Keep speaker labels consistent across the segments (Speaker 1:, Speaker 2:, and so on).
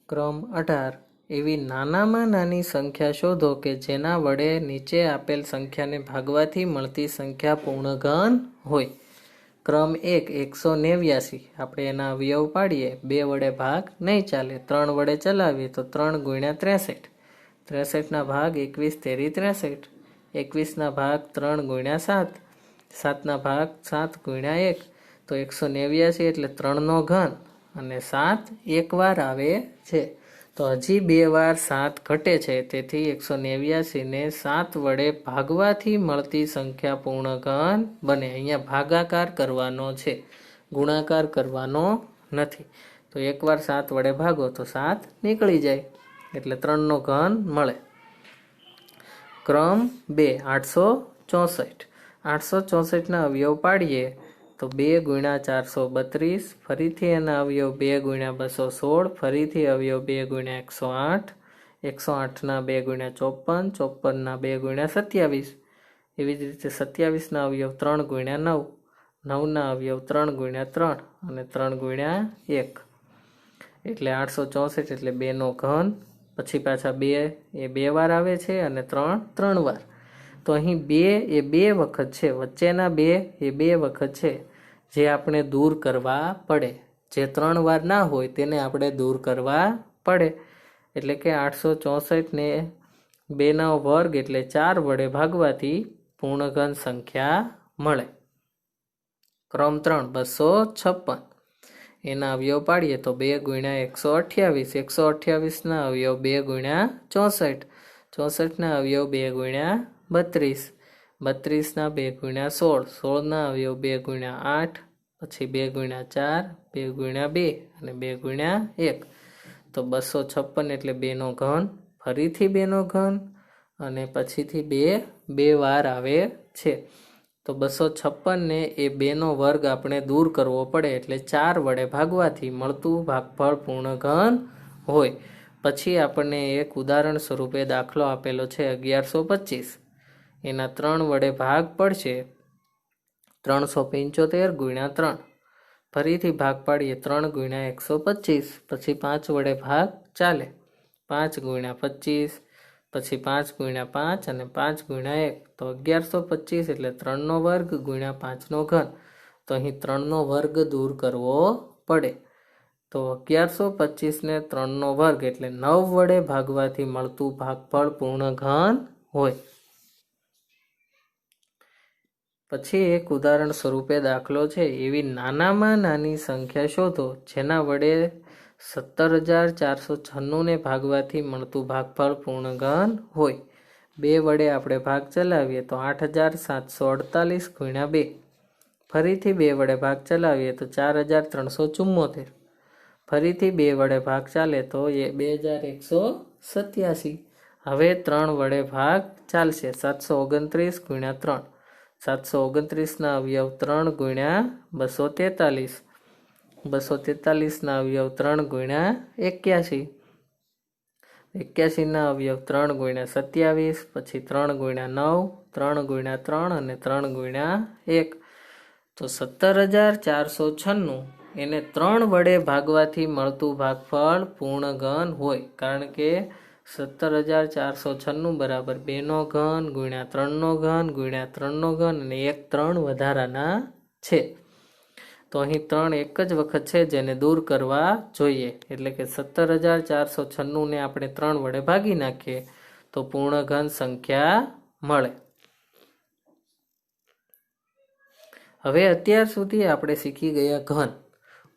Speaker 1: ક્રમ 18 એવી નાનામાં નાની સંખ્યા શોધો કે જેના વડે નીચે આપેલ સંખ્યાને ભાગવાથી મળતી સંખ્યા પૂર્ણઘન હોય. ક્રમ 1 189. આપણે એના અવયવ પાડીએ. 2 વડે ભાગ નહીં ચાલે. 3 વડે ચલાવીએ તો 3 ગુણ્યા 63. 63ના ભાગ 21 તેરી 63. 21ના ભાગ 3 ગુણ્યા 7. 7ના ભાગ 7 ગુણ્યા 1. તો 189 એટલે 3નો ઘન અને 7 એક વાર આવે છે. તો હજી 2 વાર 7 ઘટે છે. તેથી 189 ને 7 વડે ભાગવાથી મળતી સંખ્યા પૂર્ણઘન બને. અહીંયા ભાગાકાર કરવાનો છે, ગુણાકાર કરવાનો નથી. તો એક વાર 7 વડે ભાગો તો 7 નીકળી જાય એટલે 3નો ઘન મળે. ક્રમ 2 864. 864ના અવયવ પાડીએ તો 2 ગુણ્યા 432. ફરીથી એના અવયવ 2 ગુણ્યા 216. ફરીથી અવયવ 2 ગુણ્યા 108. 108ના 2 ગુણ્યા 54. 54ના 2 ગુણ્યા 27. એવી જ રીતે 27ના અવયવ 3 ગુણ્યા 9. 9ના અવયવ 3 ગુણ્યા 3 અને 3 ગુણ્યા 1. એટલે 864 એટલે 2નો ઘન. પછી પાછા 2 એ 2 વાર આવે છે અને 3 3 વાર. તો અહીં 2 એ 2 વખત છે, વચ્ચેના 2 એ 2 વખત છે, જે આપણે દૂર કરવા પડે. જે 3 વાર ના હોય તેને આપણે દૂર કરવા પડે. એટલે કે 864 ને 2નો વર્ગ એટલે 4 વડે ભાગવાથી પૂર્ણઘન સંખ્યા મળે. ક્રમ 3 256. એના અવયવ પાડીએ તો 2 ગુણ્યા 128. 128ના અવયવ 2 ગુણ્યા 64. 64ના અવયવ 2 ગુણ્યા 32. 32ના 2 ગુણ્યા 16. 16ના અવયવ 2 ગુણ્યા 8. પછી 2 ગુણ્યા 4, 2 ગુણ્યા 2 અને 2 ગુણ્યા 1. તો 256 એટલે 2નો ઘન. ફરીથી 2નો ઘન અને પછીથી 2 વાર આવે છે. તો 256 ને એ 2નો વર્ગ આપણે દૂર કરવો પડે. એટલે 4 વડે ભાગવાથી મળતું ભાગફળ પૂર્ણઘન હોય. પછી આપણને એક ઉદાહરણ સ્વરૂપે દાખલો આપેલો છે 1125. એના 3 વડે ભાગ પડશે. 375 ગુણ્યા 3. ફરીથી ભાગ પાડીએ 3 ગુણ્યા 125. પછી 5 વડે ભાગ ચાલે. 5 ગુણ્યા 25. પછી 5 ગુણ્યા 5 અને 5 ગુણ્યા 1. તો 1125 એટલે 3નો વર્ગ ગુણ્યા 5નો ઘન. તો અહીં 3નો વર્ગ દૂર કરવો પડે. તો 1125 ને 3નો વર્ગ એટલે 9 વડે ભાગવાથી મળતું ભાગફળ પૂર્ણઘન હોય. પછી એક ઉદાહરણ સ્વરૂપે દાખલો છે એવી નાનામાં નાની સંખ્યા શોધો જેના વડે 17,496 ને ભાગવાથી મળતું ભાગફળ પૂર્ણઘન હોય. 2 વડે આપણે ભાગ ચલાવીએ તો 8,748 ગુણ્યા 2. ફરીથી 2 વડે ભાગ ચલાવીએ તો 4,374. ફરીથી 2 વડે ભાગ ચાલે તો 2,187. હવે 3 વડે ભાગ ચાલશે. 729 ગુણ્યા 3. 729ના અવયવ 3 ગુણ્યા 243. 243ના અવયવ 3 ગુણ્યા 81. 81ના અવયવ 3 ગુણ્યા 27. પછી 3 ગુણ્યા 9. 3 ગુણ્યા 3 અને 3 ગુણ્યા 1. તો 17,496 એને 3 વડે ભાગવાથી મળતું ભાગફળ પૂર્ણઘન હોય. કારણ કે 17,496 બરાબર 2નો ઘન ગુણ્યા 3નો ઘન ગુણ્યા 3નો ઘન અને 1 3 વધારાના છે. તો અહીં 3 એક જ વખત છે જેને દૂર કરવા જોઈએ. એટલે કે 17,496 ને આપણે 3 વડે ભાગી નાખીએ તો પૂર્ણઘન સંખ્યા મળે. હવે અત્યાર સુધી આપણે શીખી ગયા ઘન.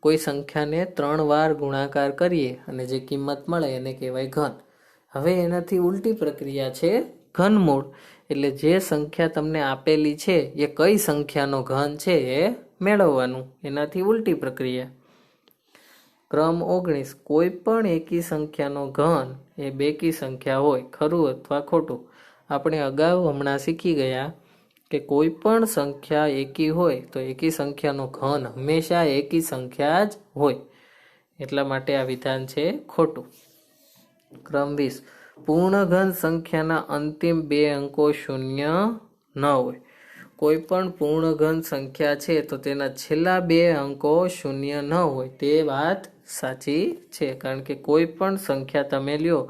Speaker 1: કોઈ સંખ્યાને 3 વાર ગુણાકાર કરીએ અને જે કિંમત મળે એને કહેવાય ઘન. હવે એનાથી ઉલટી પ્રક્રિયા છે ઘનમૂળ. એટલે જે સંખ્યા તમને આપેલી છે એ કઈ સંખ્યાનો ઘન છે એ મેળવવાનું. એનાથી ઉલટી પ્રક્રિયા. ક્રમ 19 કોઈ પણ એકી સંખ્યાનો ઘન એ બેકી સંખ્યા હોય. ખરું અથવા ખોટું? આપણે અગાઉ હમણાં શીખી ગયા કે કોઈ પણ સંખ્યા એકી હોય તો એકી સંખ્યાનો ઘન હંમેશા એકી સંખ્યા જ હોય. એટલા માટે આ વિધાન છે ખોટું. ક્રમ 20 પૂર્ણઘન સંખ્યાના અંતિમ 2 અંકો શૂન્ય ન હોય. કોઈ પણ પૂર્ણઘન સંખ્યા છે તો તેના છેલ્લા બે અંકો શૂન્ય ન હોય તે વાત સાચી છે, કારણ કે કોઈ પણ સંખ્યા તમે લ્યો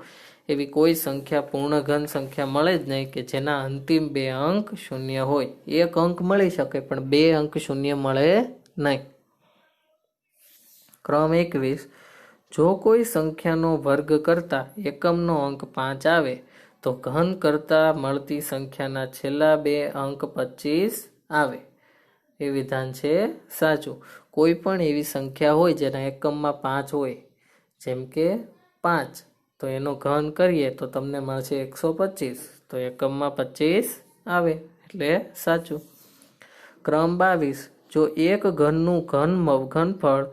Speaker 1: એવી કોઈ સંખ્યા પૂર્ણઘન સંખ્યા મળે જ નહીં કે જેના અંતિમ બે અંક શૂન્ય હોય. એક અંક મળી શકે પણ બે અંક શૂન્ય મળે નહીં. ક્રમ 21. જો કોઈ સંખ્યાનો વર્ગ કરતા એકમનો અંક 5 આવે તો ઘન કરતા મળતી સંખ્યાના છેલ્લા બે અંક 25 આવે. એ વિધાન છે સાચું. કોઈ પણ એવી સંખ્યા હોય જેના એકમમાં 5 હોય, જેમ કે 5, તો એનો ઘન કરીએ તો તમને મળશે 125, તો એકમમાં 25 આવે એટલે સાચું. ક્રમ 22. જો એક ઘનનું ઘનફળ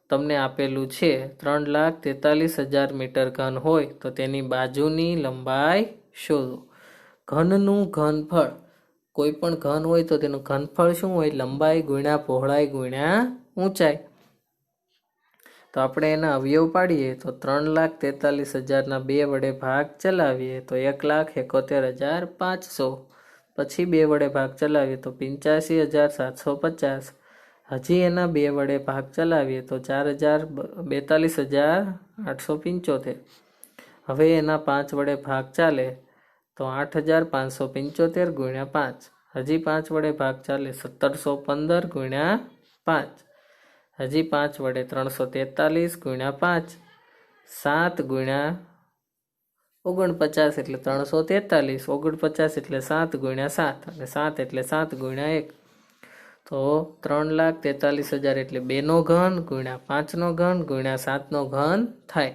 Speaker 1: તમને આપેલું છે 3,43,000 મીટર ઘન હોય તો તેની બાજુની લંબાઈ શોધો. ઘનનું ઘનફળ, કોઈ પણ ઘન હોય તો તેનું ઘનફળ શું હોય? લંબાઈ ગુણ્યા પહોળાઈ ગુણ્યા ઊંચાઈ. તો આપણે એના અવયવ પાડીએ તો 3,43,000 બે વડે ભાગ ચલાવીએ તો 1,71,500. પછી બે વડે ભાગ ચલાવીએ તો 85,750. હજી એના બે વડે ભાગ ચલાવીએ તો 4,42,875. હવે એના 5 વડે ભાગ ચાલે તો 8,575 ગુણ્યા 5. હજી 5 વડે ભાગ ચાલે 1,715 ગુણ્યા 5. હજી 5 વડે 343 ગુણ્યા 5. 7 ગુણ્યા 49 એટલે 343. 49 એટલે 7 ગુણ્યા 7 અને 7 એટલે 7 ગુણ્યા 1. તો 3,43,000 એટલે 2નો ઘન ગુણ્યા 5નો ઘન ગુણ્યા 7નો ઘન થાય.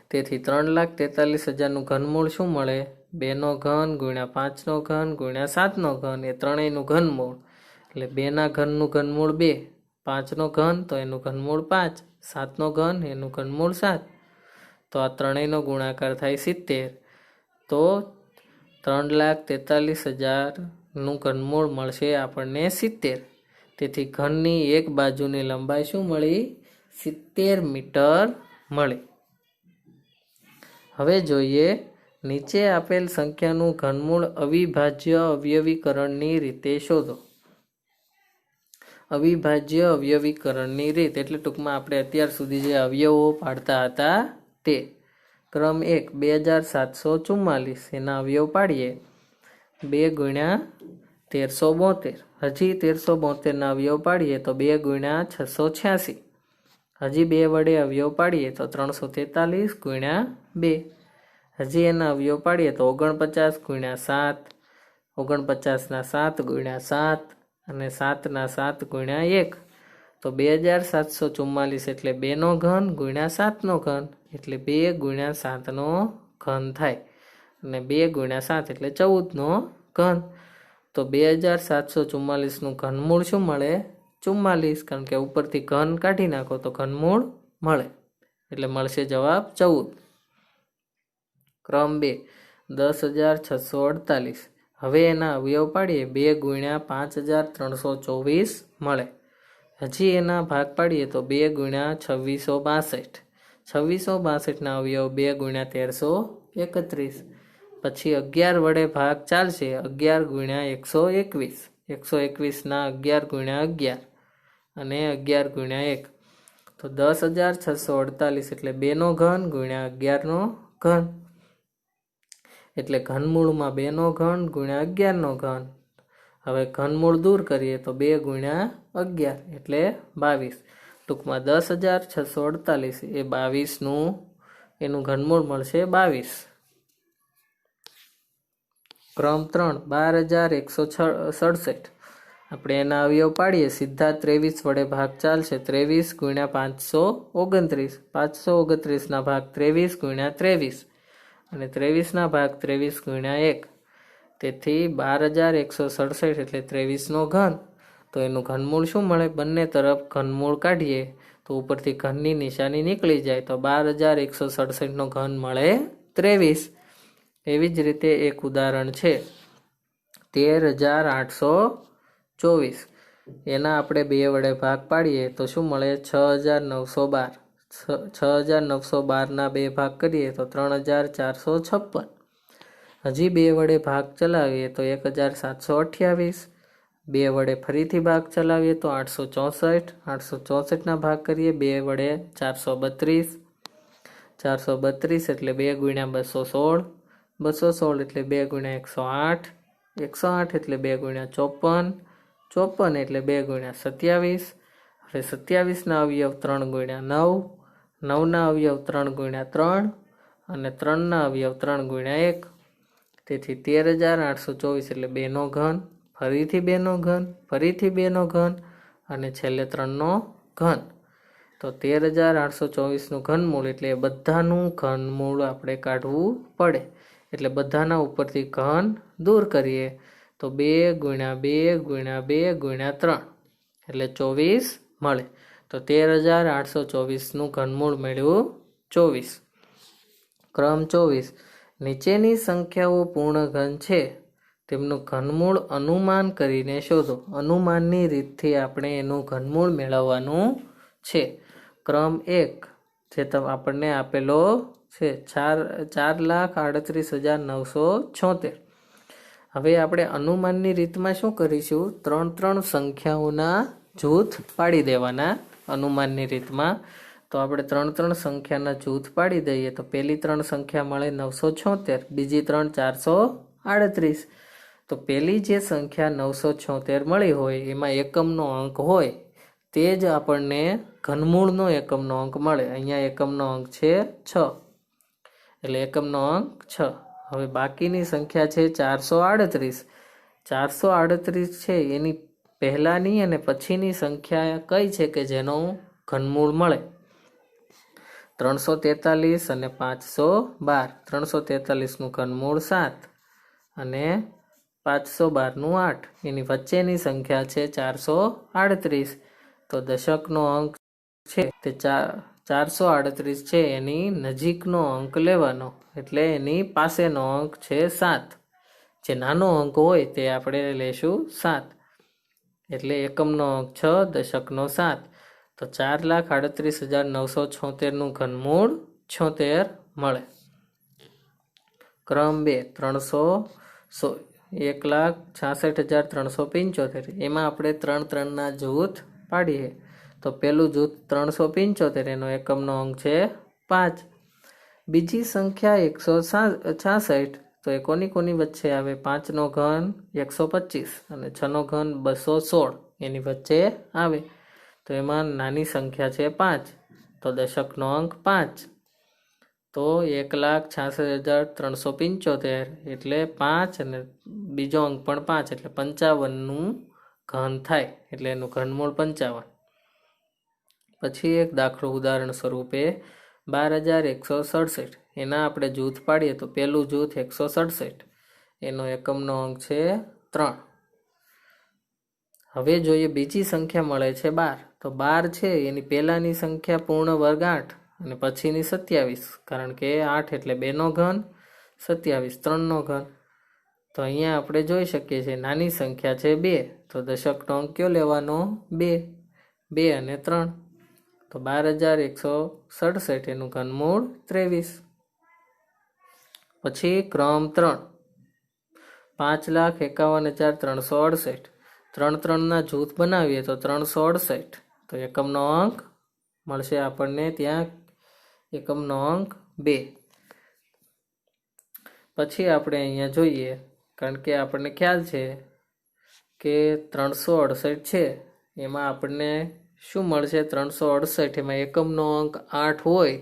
Speaker 1: તેથી 3,43,000નું ઘનમૂળ શું મળે? 2નો ઘન ગુણ્યા 5નો ઘન ગુણ્યા 7નો ઘન, એ ત્રણેયનું ઘનમૂળ. એટલે 2ના ઘનનું ઘનમૂળ 2, 5નો ઘન તો એનું ઘનમૂળ 5, 7નો ઘન એનું ઘનમૂળ 7. તો આ ત્રણેયનો ગુણાકાર થાય 70. તો 3,43,000નું ઘનમૂળ મળશે આપણને 70. તેથી ઘનની એક બાજુની લંબાઈ શું મળી? 70 મીટર મળી. હવે જોઈએ નીચે આપેલ સંખ્યાનું ઘનમૂળ અવિભાજ્ય અવયવીકરણની રીતે શોધો. અવિભાજ્ય અવયવીકરણની રીત એટલે ટૂંકમાં આપણે અત્યાર સુધી જે અવયવો પાડતા હતા તે. ક્રમ 1. 2,744. એના અવયવ પાડીએ 2 ગુણ્યા 1372. હજી 1372ના અવયવ પાડીએ તો 2 ગુણ્યા 686. હજી 2 વડે અવયવ પાડીએ તો 343 ગુણ્યા 2. હજી એના અવયવ પાડીએ તો 49 ગુણ્યા 7, 49ના 7 ગુણ્યા 7 અને 7ના 7 ગુણ્યા 1. તો 2,744 એટલે 2નો ઘન ગુણ્યા 7નો ઘન, એટલે 2 ગુણ્યા 7નો ઘન થાય. અને 2 ગુણ્યા 7 એટલે 14નો ઘન. તો 2,744નું ઘનમૂળ શું મળે? 44, કારણ કે ઉપરથી ઘન કાઢી નાખો તો ઘનમૂળ મળે. એટલે મળશે જવાબ 14. ક્રમ 2. 10,648. હવે એના અવયવ પાડીએ 2 ગુણ્યા 5,324 મળે. હજી એના ભાગ પાડીએ તો 2 ગુણ્યા 2,662. 2,662ના અવયવ 2 ગુણ્યા 1,331. પછી 11 વડે ભાગ ચાલશે 11 ગુણ્યા 121. 121ના 11 ગુણ્યા 11 અને 11 ગુણ્યા 1. તો 10,648 એટલે 2નો ઘન ગુણ્યા 11નો ઘન. એટલે ઘનમૂળમાં 2નો ઘન ગુણ્યા 11નો ઘન. હવે ઘનમૂળ દૂર કરીએ તો 2 ગુણ્યા 11 એટલે 22. ટૂંકમાં 10,648 એ 22નું એનું ઘનમૂળ મળશે 22. ક્રમ 3. 12,167. આપણે એના અવયવ પાડીએ સીધા 23 વડે ભાગ ચાલશે. 23 ગુણ્યા 529. 529ના ભાગ 23 ગુણ્યા 23 અને 23ના ભાગ 23 ગુણ્યા 1. તેથી 12,167 એટલે 23નો ઘન. તો એનું ઘનમૂળ શું મળે? બંને તરફ ઘનમૂળ કાઢીએ તો ઉપરથી ઘનની નિશાની નીકળી જાય તો 12,167નો ઘન મળે 23. એવી જ રીતે એક ઉદાહરણ છે 13,824. એના આપણે 2 વડે ભાગ પાડીએ તો શું મળે? 6,912. 6,912ના 2 ભાગ કરીએ તો 3,456. હજી 2 વડે ભાગ ચલાવીએ તો 1728, 2 વડે ફરીથી ભાગ ચલાવીએ તો 864, 864ના ભાગ કરીએ 2 વડે 432, 432 એટલે 2 ગુણ્યા 216, 216 એટલે 2 ગુણ્યા 108, 108 એટલે 2 ગુણ્યા 54, 54 એટલે 2 ગુણ્યા 27. હવે 27ના અવયવ 3 ગુણ્યા 9, 9ના અવયવ 3 ગુણ્યા 3 અને 3ના અવયવ 3 ગુણ્યા 1. તેથી 13,824 એટલે 2નો ઘન, ફરીથી 2નો ઘન, ફરીથી 2નો ઘન અને છેલ્લે 3નો ઘન. તો 13,824નું ઘનમૂળ એટલે બધાનું ઘનમૂળ આપણે કાઢવું પડે. એટલે બધાના ઉપરથી ઘન દૂર કરીએ તો 2 ગુણ્યા 2 ગુણ્યા 2 ગુણ્યા 3 એટલે 24 મળે. તો 13,824નું ઘનમૂળ મળ્યું 24. ક્રમ 24. નીચેની સંખ્યાઓ પૂર્ણ ઘન છે તેમનું ઘનમૂળ અનુમાન કરીને શોધો. અનુમાનની રીતથી આપણે એનું ઘનમૂળ મેળવવાનું છે. ક્રમ 1 જે આપણને આપેલો છે 4,38,976. હવે આપણે અનુમાનની રીતમાં શું કરીશું? 3 સંખ્યાઓના જૂથ પાડી દેવાના. અનુમાનની રીતમાં તો આપણે 3 સંખ્યાના જૂથ પાડી દઈએ તો પહેલી 3 સંખ્યા મળે 976, બીજી 3 438. તો પહેલી જે સંખ્યા 976 મળી હોય એમાં એકમનો અંક હોય તે જ આપણને ઘનમૂળનો એકમનો અંક મળે. અહીંયા એકમનો અંક છે 6 એટલે એકમનો અંક 6. હવે બાકીની સંખ્યા છે 438. 438 છે એની પહેલાની અને પછીની સંખ્યા કઈ છે કે જેનો ઘનમૂળ મળે? 343 અને 512. 343નું ઘનમૂળ 7 અને 512નું 8. એની વચ્ચેની સંખ્યા છે 438. તો દશકનો અંક છે તે 438 છે એની નજીકનો અંક લેવાનો એટલે એની પાસેનો અંક છે 7. જે નાનો અંક હોય તે આપણે લેશું 7. એટલે એકમનો અંક 6, દશકનો 7. તો 4,38,976નું ઘનમૂળ 76 મળે. ક્રમ 2 1,66,375. એમાં આપણે 3ના જૂથ પાડીએ તો પેલું જૂથ 375 એનો એકમનો અંક છે 5. બીજી સંખ્યા 166 તો એ કોની વચ્ચે આવે? 5નો ઘન 125 અને 6નો ઘન 216 એની વચ્ચે આવે. તો એમાં નાની સંખ્યા છે 5 તો દશકનો અંક 5. તો 1,66,375 એટલે 5 અને બીજો અંક પણ 5 એટલે 55નું ઘન થાય એટલે એનું ઘનમૂળ 55. પછી એક દાખલો ઉદાહરણ સ્વરૂપે 12,167. એના આપણે જૂથ પાડીએ તો પહેલું જૂથ 167 એનો એકમનો અંક છે 3. હવે જોઈએ બીજી સંખ્યા મળે છે 12. તો 12 છે એની પહેલાની સંખ્યા પૂર્ણ વર્ગ 8 અને પછીની 27. કારણ કે 8 એટલે 2નો ઘન, 27 3નો ઘન. તો અહીંયા આપણે જોઈ શકીએ છીએ નાની સંખ્યા છે 2 તો દશકનો અંક કયો લેવાનો? 2 અને 3. તો 12,167 એનું ઘનમૂળ 23. પછી ક્રમ 3 5,51,368. 3ના જૂથ બનાવીએ તો 368. તો એકમનો અંક મળશે આપણને ત્યાં એકમનો અંક 2. પછી આપણે અહીંયા જોઈએ કારણ કે આપણને ખ્યાલ છે કે 368 છે એમાં આપણને શું મળશે? 368 એમાં એકમનો અંક 8 હોય.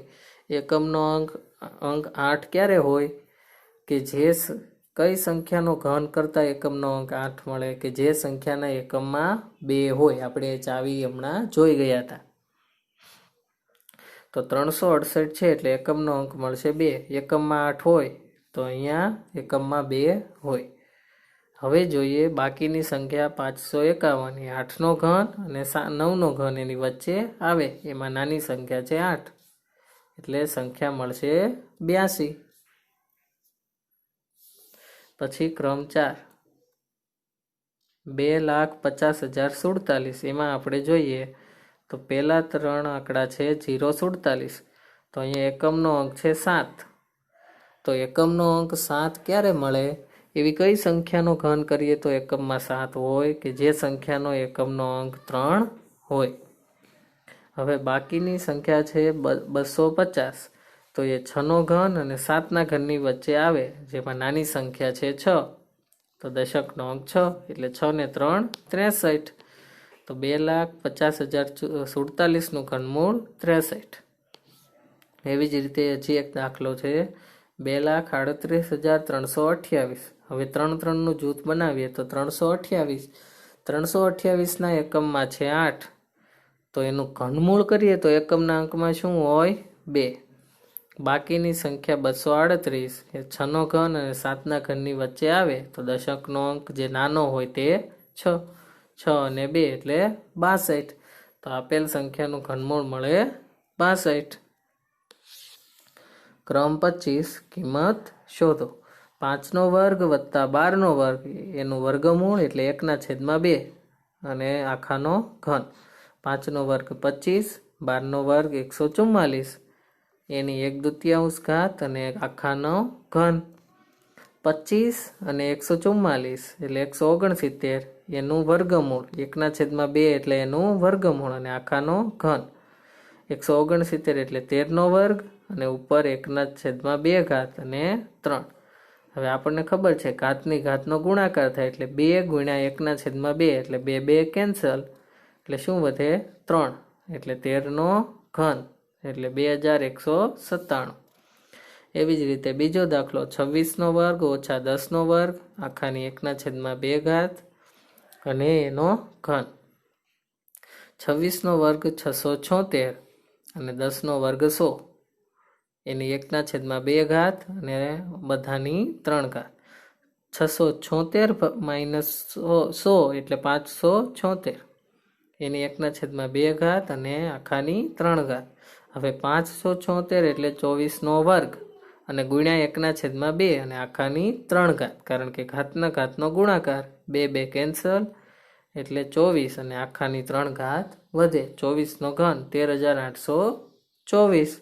Speaker 1: એકમનો અંક 8 ક્યારે હોય? કે જે કઈ સંખ્યાનો ઘન કરતા એકમનો અંક 8 મળે? કે જે સંખ્યાના એકમમાં 2 હોય. આપણે ચાવી હમણાં જોઈ ગયા હતા. તો 368 છે એટલે એકમનો અંક મળશે 2. એકમમાં 8 હોય તો અહીંયા એકમમાં 2 હોય. હવે જોઈએ બાકીની સંખ્યા 551 એ 8નો ઘન અને 9નો ઘન એની વચ્ચે આવે. એમાં નાની સંખ્યા છે 8 એટલે સંખ્યા મળશે 82. પછી ક્રમ 4 2,50,047. એમાં આપણે જોઈએ તો પહેલા 3 આંકડા છે 047. તો અહીંયા એકમનો અંક છે 7 તો એકમનો અંક 7 ક્યારે મળે? એવી કઈ સંખ્યાનો ઘન કરીએ તો એકમમાં 7 હોય? કે જે સંખ્યાનો એકમનો અંક 3 હોય. હવે બાકીની સંખ્યા છે 250, તો એ 6નો ઘન અને 7ના ઘનની વચ્ચે આવે, જેમાં નાની સંખ્યા છે 6, તો દશકનો અંક 6, એટલે 6 ને 3 63, તો 2,50,047નું ઘનમૂળ 63. એવી જ રીતે હજી એક દાખલો છે 2,38,328. હવે 3 3નું જૂથ બનાવીએ તો 328ના એકમમાં છે 8, તો એનું ઘનમૂળ કરીએ તો એકમના અંકમાં શું હોય? 2. બાકીની સંખ્યા 238 એ 6નો ઘન અને 7ના ઘનની વચ્ચે આવે, તો દશકનો અંક જે નાનો હોય તે 6. 6 અને 2 એટલે 62. તો આપેલ સંખ્યાનું ઘનમૂળ મળે 62. ક્રમ 25, કિંમત શોધો. 5નો વર્ગ વત્તા 12નો વર્ગ એનું વર્ગમૂળ એટલે 1/2 અને આખાનો ઘન. 5નો વર્ગ 25, 12નો વર્ગ 144, એની 1/2 ઘાત અને આખાનો ઘન. 25 અને 144 એટલે 169, એનું વર્ગમૂળ 1/2 એટલે એનું વર્ગમૂળ અને આખાનો ઘન. 169 એટલે 13નો વર્ગ અને ઉપર 1/2 ઘાત અને 3. હવે આપણને ખબર છે ઘાતની ઘાતનો ગુણાકાર થાય એટલે 2 ગુણ્યા 1/2 એટલે 2 2 કેન્સલ, એટલે શું વધે? 3, એટલે 13નો ઘન એટલે 2197. એવી જ રીતે બીજો દાખલો 26નો વર્ગ ઓછા 10નો વર્ગ આખાની 1/2 ઘાત અને એનો ઘન. 26નો વર્ગ 676 અને 10નો વર્ગ 100, એની 1/2 ઘાત અને બધાની 3 ઘાત. 676 માઇનસ 100 એટલે 576, એની 1/2 ઘાત અને આખાની 3 ઘાત. હવે 576 એટલે 24નો વર્ગ અને ગુણ્યા 1/2 અને આખાની 3 ઘાત, કારણ કે ઘાતના ઘાતનો ગુણાકાર. 2 2 કેન્સલ, એટલે 24 અને આખાની 3 ઘાત વધે. 24નો ઘન 13,824.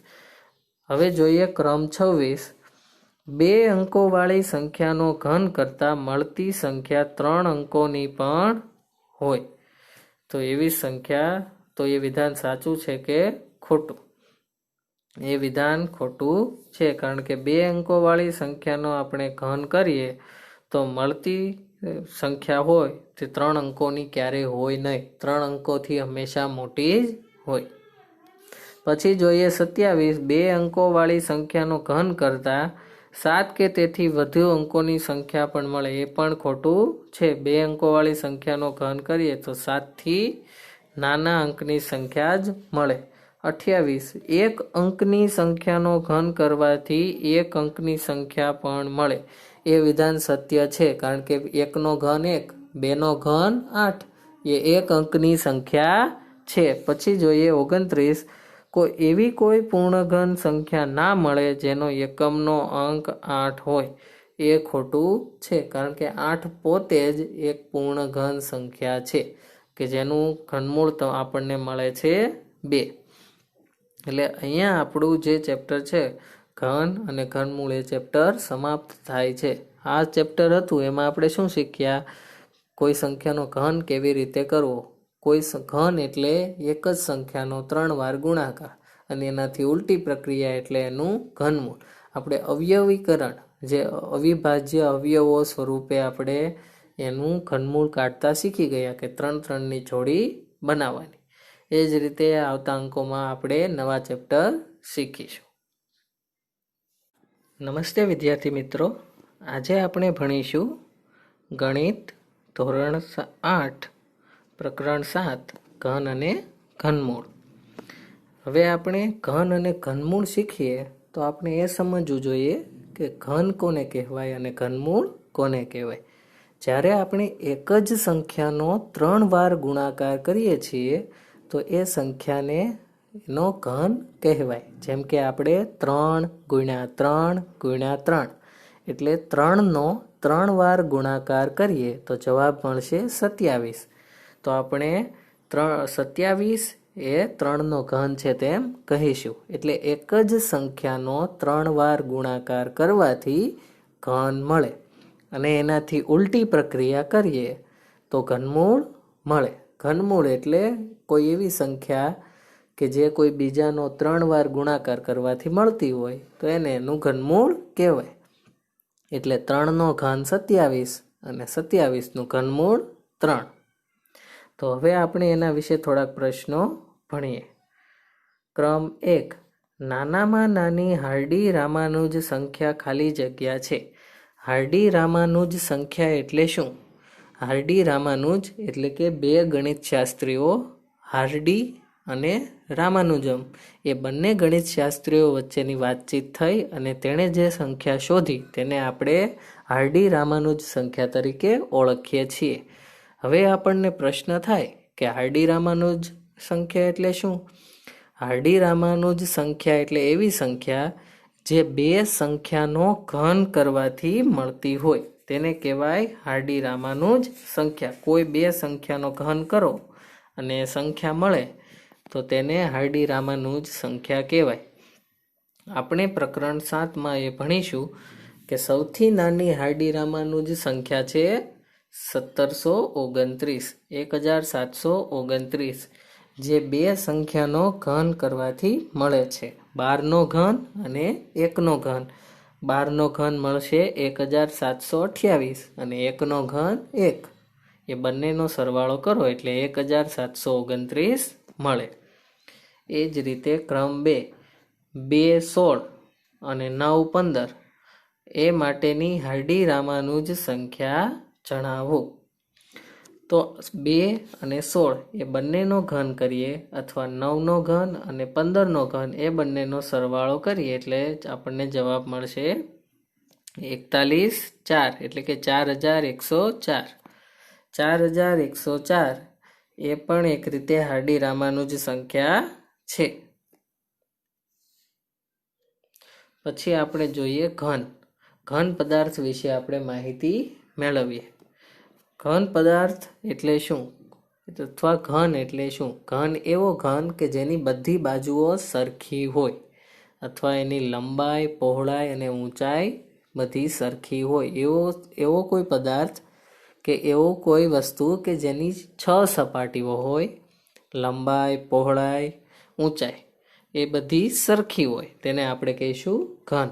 Speaker 1: હવે જોઈએ ક્રમ 26. 2 અંકોવાળી સંખ્યાનો ઘન કરતાં મળતી સંખ્યા 3 અંકોની પણ હોય, તો એવી સંખ્યા, તો એ વિધાન સાચું છે કે ખોટું? એ વિધાન ખોટું છે, કારણ કે 2 અંકોવાળી સંખ્યાનો આપણે ઘન કરીએ તો મળતી સંખ્યા હોય તે 3 અંકોની ક્યારેય હોય નહીં. 3 અંકોથી હંમેશા મોટી જ હોય. પછી જોઈએ 27. 2 અંકોવાળી સંખ્યાનો ઘન કરતાં 7 કે તેથી વધુ અંકોની સંખ્યા પણ મળે, એ પણ ખોટું છે. 2 અંકોવાળી સંખ્યાનો ઘન કરીએ તો 7થી નાના અંકની સંખ્યા જ મળે. 28. 1 અંકની સંખ્યાનો ઘન કરવાથી 1 અંકની સંખ્યા પણ મળે, એ વિધાન સત્ય છે, કારણ કે 1નો ઘન 1, 2નો ઘન 8, એ 1 અંકની સંખ્યા છે. પછી જોઈએ 29. એવી કોઈ પૂર્ણઘન સંખ્યા ના મળે જેનો એકમનો અંક 8 હોય, એ ખોટું છે, કારણ કે 8 પોતે જ એક પૂર્ણઘન સંખ્યા છે કે જેનું ઘનમૂળ તો આપણને મળે છે 2. એટલે અહીંયા આપણું જે ચેપ્ટર છે ઘન અને ઘનમૂળ, એ ચેપ્ટર સમાપ્ત થાય છે. આ ચેપ્ટર હતું એમાં આપણે શું શીખ્યા? કોઈ સંખ્યાનો ઘન કેવી રીતે કરવો. કોઈ ઘન એટલે એક જ સંખ્યાનો 3 વાર ગુણાકાર, અને એનાથી ઉલટી પ્રક્રિયા એટલે એનું ઘનમૂળ. આપણે અવયવીકરણ, જે અવિભાજ્ય અવયવો સ્વરૂપે આપણે એનું ઘનમૂળ કાઢતા શીખી ગયા કે 3 3ની જોડી બનાવવાની. એ જ રીતે આવતા અંકોમાં આપણે નવા ચેપ્ટર શીખીશું. નમસ્તે વિદ્યાર્થી મિત્રો, આજે આપણે ભણીશું ગણિત ધોરણ 8 પ્રકરણ 7 ઘન અને ઘનમૂળ. હવે આપણે ઘન અને ઘનમૂળ શીખીએ તો આપણે એ સમજવું જોઈએ કે ઘન કોને કહેવાય અને ઘનમૂળ કોને કહેવાય. જ્યારે આપણે એક જ સંખ્યાનો 3 વાર ગુણાકાર કરીએ છીએ તો એ સંખ્યાને એનો ઘન કહેવાય. જેમ કે આપણે 3 ગુણ્યા 3 ગુણ્યા 3, એટલે 3નો 3 વાર ગુણાકાર કરીએ તો જવાબ મળશે 27. તો આપણે 27 એ 3નો ઘન છે તેમ કહીશું. એટલે એક જ સંખ્યાનો 3 વાર ગુણાકાર કરવાથી ઘન મળે અને એનાથી ઉલટી પ્રક્રિયા કરીએ તો ઘનમૂળ મળે. ઘનમૂળ એટલે કોઈ એવી સંખ્યા કે જે કોઈ બીજાનો 3 વાર ગુણાકાર કરવાથી મળતી હોય તો એને એનું ઘનમૂળ કહેવાય. એટલે 3નો ઘન 27 અને 27નું ઘનમૂળ 3. તો હવે આપણે એના વિશે થોડાક પ્રશ્નો ભણીએ. ક્રમ 1. નાનામાં નાની હાર્ડી રામાનુજ સંખ્યા ખાલી જગ્યા છે. હાર્ડી રામાનુજ સંખ્યા એટલે શું? હાર્ડી રામાનુજ એટલે કે બે ગણિતશાસ્ત્રીઓ હાર્ડી અને રામાનુજમ એ બંને ગણિતશાસ્ત્રીઓ વચ્ચેની વાતચીત થઈ અને તેણે જે સંખ્યા શોધી તેને આપણે હાર્ડી રામાનુજ સંખ્યા તરીકે ઓળખીએ છીએ. હવે આપણને પ્રશ્ન થાય કે હાર્ડી રામાનુજ સંખ્યા એટલે શું? હાર્ડી રામાનુજ સંખ્યા એટલે એવી સંખ્યા જે બે સંખ્યાનો ઘન કરવાથી મળતી હોય તેને કહેવાય હાર્ડી રામાનુજ સંખ્યા. કોઈ બે સંખ્યાનો ઘન કરો અને સંખ્યા મળે તો તેને હાર્ડી રામાનુજ સંખ્યા કહેવાય. આપણે પ્રકરણ 7માં એ ભણીશું કે સૌથી નાની હાર્ડી રામાનુજ સંખ્યા છે 1729, 1729, જે બે સંખ્યાનો ઘન કરવાથી મળે છે. 12નો ઘન અને 1નો ઘન. 12નો ઘન મળશે 1728 અને 1નો ઘન 1. એ બંનેનો સરવાળો કરો એટલે 1729 મળે. એ જ રીતે ક્રમ 2. 2 16 અને 9 15 એ માટેની હાર્ડી રામાનુજ સંખ્યા જણાવો. તો 2 અને 16 એ બંનેનો ઘન કરીએ અથવા 9નો ઘન અને 15નો ઘન એ બંનેનો સરવાળો કરીએ એટલે આપણને જવાબ મળશે 41 4 એટલે કે 4104. 4104 એ પણ એક રીતે હાર્ડી રામાનુજ સંખ્યા છે. પછી આપણે જોઈએ ઘન. ઘન પદાર્થ વિશે આપણે માહિતી મેળવીએ. ઘન પદાર્થ એટલે શું અથવા ઘન એટલે શું? ઘન એવો ઘન કે જેની બધી બાજુઓ સરખી હોય અથવા એની લંબાઈ, પહોળાઈ અને ઊંચાઈ બધી સરખી હોય એવો કોઈ પદાર્થ કે એવો કોઈ વસ્તુ કે જેની 6 સપાટીઓ હોય, લંબાઈ, પહોળાઈ, ઊંચાઈ એ બધી સરખી હોય તેને આપણે કહીશું ઘન.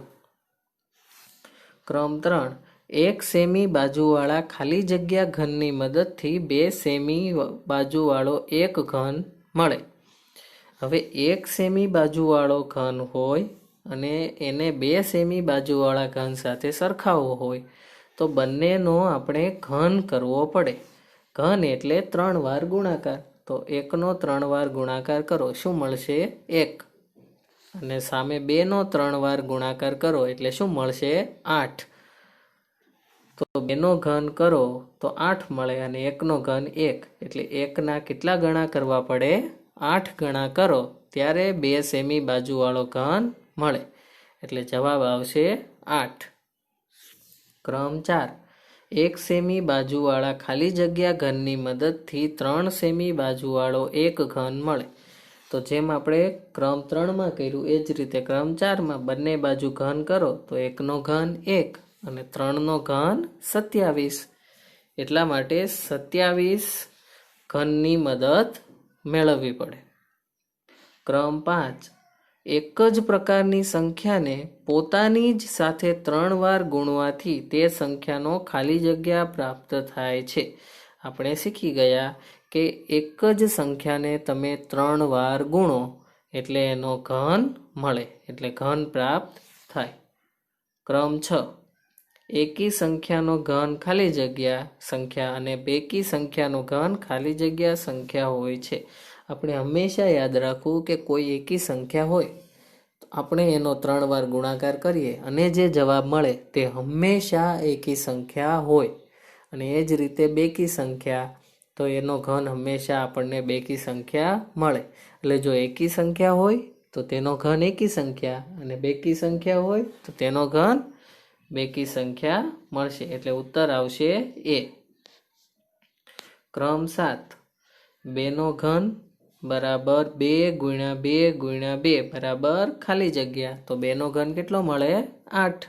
Speaker 1: ક્રમ 3. 1 સેમી બાજુવાળા ખાલી જગ્યા ઘનની મદદથી 2 સેમી બાજુવાળો એક ઘન મળે. હવે 1 સેમી બાજુવાળો ઘન હોય અને એને 2 સેમી બાજુવાળા ઘન સાથે સરખાવવો હોય તો બંનેનો આપણે ઘન કરવો પડે. ઘન એટલે 3 વાર ગુણાકાર. તો 1નો 3 વાર ગુણાકાર કરો શું મળશે? 1. અને સામે 2નો 3 વાર ગુણાકાર કરો એટલે શું મળશે? 8. તો 2નો ઘન કરો તો 8 મળે અને 1નો ઘન 1 એટલે 1ના કેટલા ગણા કરવા પડે? 8 ગણા કરો ત્યારે 2 સેમી બાજુવાળો ઘન મળે એટલે જવાબ આવશે 8. ક્રમ 4. 1 સેમી બાજુવાળા ખાલી જગ્યા ઘનની મદદથી 3 સેમી બાજુવાળો એક ઘન મળે. તો જેમ આપણે ક્રમ 3માં કર્યું એ જ રીતે ક્રમ 4માં બંને બાજુ ઘન કરો તો 1નો ઘન 1 અને 3નો ઘન 27. એટલા માટે 27 ઘનની મદદ મેળવવી પડે. ક્રમ 5. એક જ પ્રકારની સંખ્યાને પોતાની જ સાથે 3 વાર ગુણવાથી તે સંખ્યાનો ખાલી જગ્યા પ્રાપ્ત થાય છે. આપણે શીખી ગયા કે એક જ સંખ્યાને તમે 3 વાર ગુણો એટલે એનો ઘન મળે એટલે ઘન પ્રાપ્ત થાય. ક્રમ 6. એકી સંખ્યાનો ઘન ખાલી જગ્યા સંખ્યા અને બેકી સંખ્યાનો ઘન ખાલી જગ્યા સંખ્યા હોય છે. આપણે હંમેશા યાદ રાખવું કે કોઈ એકી સંખ્યા હોય તો આપણે એનો 3 વાર ગુણાકાર કરીએ અને જે જવાબ મળે તે હંમેશા એકી સંખ્યા હોય. અને એ જ રીતે બેકી સંખ્યા તો એનો ઘન હંમેશા આપણને બેકી સંખ્યા મળે. એટલે જો એકી સંખ્યા હોય તો તેનો ઘન એકી સંખ્યા અને બેકી સંખ્યા હોય તો તેનો ઘન બેકી સંખ્યા મળશે એટલે ઉત્તર આવશે એ. ક્રમ 7. 2નો ઘન બરાબર 2 ગુણ્યા 2 ગુણ્યા 2 બરાબર ખાલી જગ્યા. તો 2નો ઘન કેટલો મળે? 8.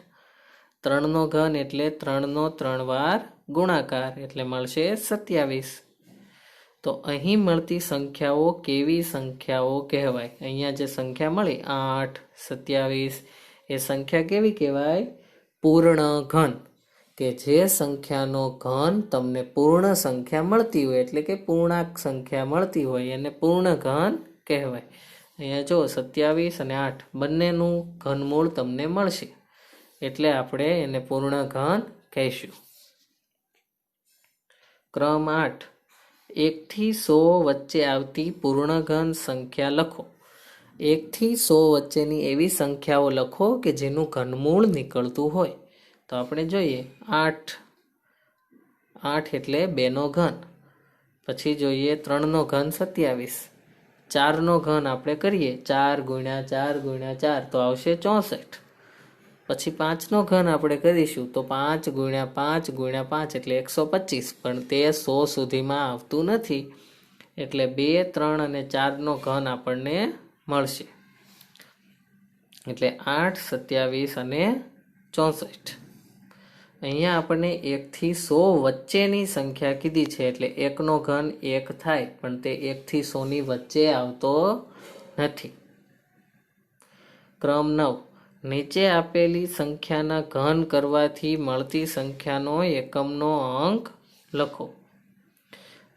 Speaker 1: 3નો ઘન એટલે 3નો 3 વાર ગુણાકાર એટલે મળશે 27. તો અહીં મળતી સંખ્યાઓ કેવી સંખ્યાઓ કહેવાય? અહીંયા જે સંખ્યા મળી 8, 27 એ સંખ્યા કેવી કહેવાય? પૂર્ણ ઘન. કે જે સંખ્યાનો ઘન તમને પૂર્ણ સંખ્યા મળતી હોય એટલે કે પૂર્ણાંક સંખ્યા મળતી હોય એને પૂર્ણ ઘન કહેવાય. અહીંયા જો 27 અને 8 બંનેનું ઘનમૂળ તમને મળશે એટલે આપણે એને પૂર્ણ ઘન કહીશું. ક્રમ 8. 1 થી 100 વચ્ચે આવતી પૂર્ણઘન સંખ્યા લખો. 1 થી 100 વચ્ચેની એવી સંખ્યાઓ લખો કે જેનું ઘનમૂળ નીકળતું હોય. તો આપણે જોઈએ 8 એટલે 2નો ઘન. પછી જોઈએ 3નો ઘન 27. 4નો ઘન આપણે કરીએ 4 ગુણ્યા 4 ગુણ્યા 4 તો આવશે 64. પછી 5નો ઘન આપણે કરીશું તો 5 ગુણ્યા 5 ગુણ્યા 5 એટલે 125. પણ તે 100 સુધીમાં આવતું નથી એટલે 2, 3 અને 4નો ઘન આપણને મળશે. એટલે 8, 27 અને 64. અહીંયા આપણને 1 થી 100 વચ્ચેની સંખ્યા કીધી છે એટલે 1નો ઘન 1 થાય પણ તે 1 થી 100ની વચ્ચે આવતો નથી. ક્રમ 9. નીચે આપેલી સંખ્યાના ઘન કરવાથી મળતી સંખ્યાનો એકમનો અંક લખો.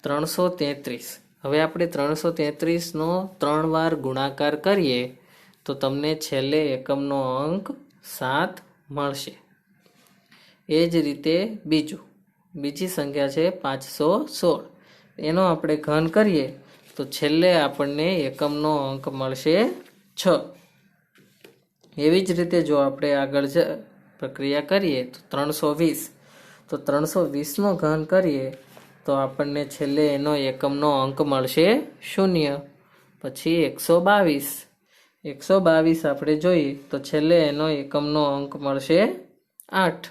Speaker 1: 333. હવે આપણે 333નો 3 વાર ગુણાકાર કરીએ તો તમને છેલ્લે એકમનો અંક 7 મળશે. એ જ રીતે બીજી સંખ્યા છે 516. એનો આપણે ઘન કરીએ તો છેલ્લે આપણને એકમનો અંક મળશે 6. એવી જ રીતે જો આપણે આગળ પ્રક્રિયા કરીએ તો 320. તો 320નો ઘન કરીએ તો આપણને છેલ્લે એનો એકમનો અંક મળશે 0. પછી 122 આપણે જોઈએ તો છેલ્લે એનો એકમનો અંક મળશે 8.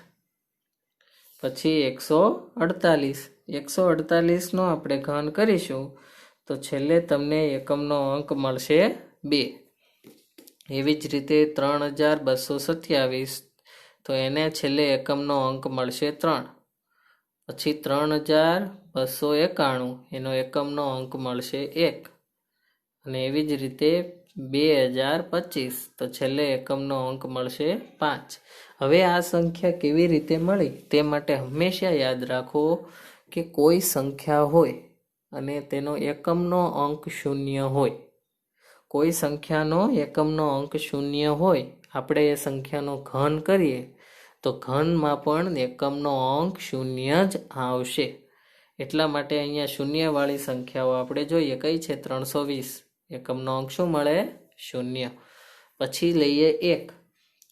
Speaker 1: પછી 148નો આપણે ઘન કરીશું તો છેલ્લે તમને એકમનો અંક મળશે 2. એવી જ રીતે 3227 તો એને છેલ્લે એકમનો અંક મળશે 3. પછી 3291 એનો એકમનો અંક મળશે 1. અને એવી જ રીતે 2025 તો છેલ્લે એકમનો અંક મળશે 5. હવે આ સંખ્યા કેવી રીતે મળી તે માટે હંમેશા યાદ રાખો કે કોઈ સંખ્યા હોય અને તેનો એકમનો અંક 0 હોય. કોઈ સંખ્યાનો એકમનો અંક 0 હોય આપણે એ સંખ્યાનો ઘન કરીએ તો ઘનમાં પણ એકમનો અંક 0 જ આવશે. એટલા માટે અહીંયા શૂન્યવાળી સંખ્યાઓ આપણે જોઈએ કઈ છે? 320. એકમનો અંક શું મળે? 0. પછી લઈએ 1.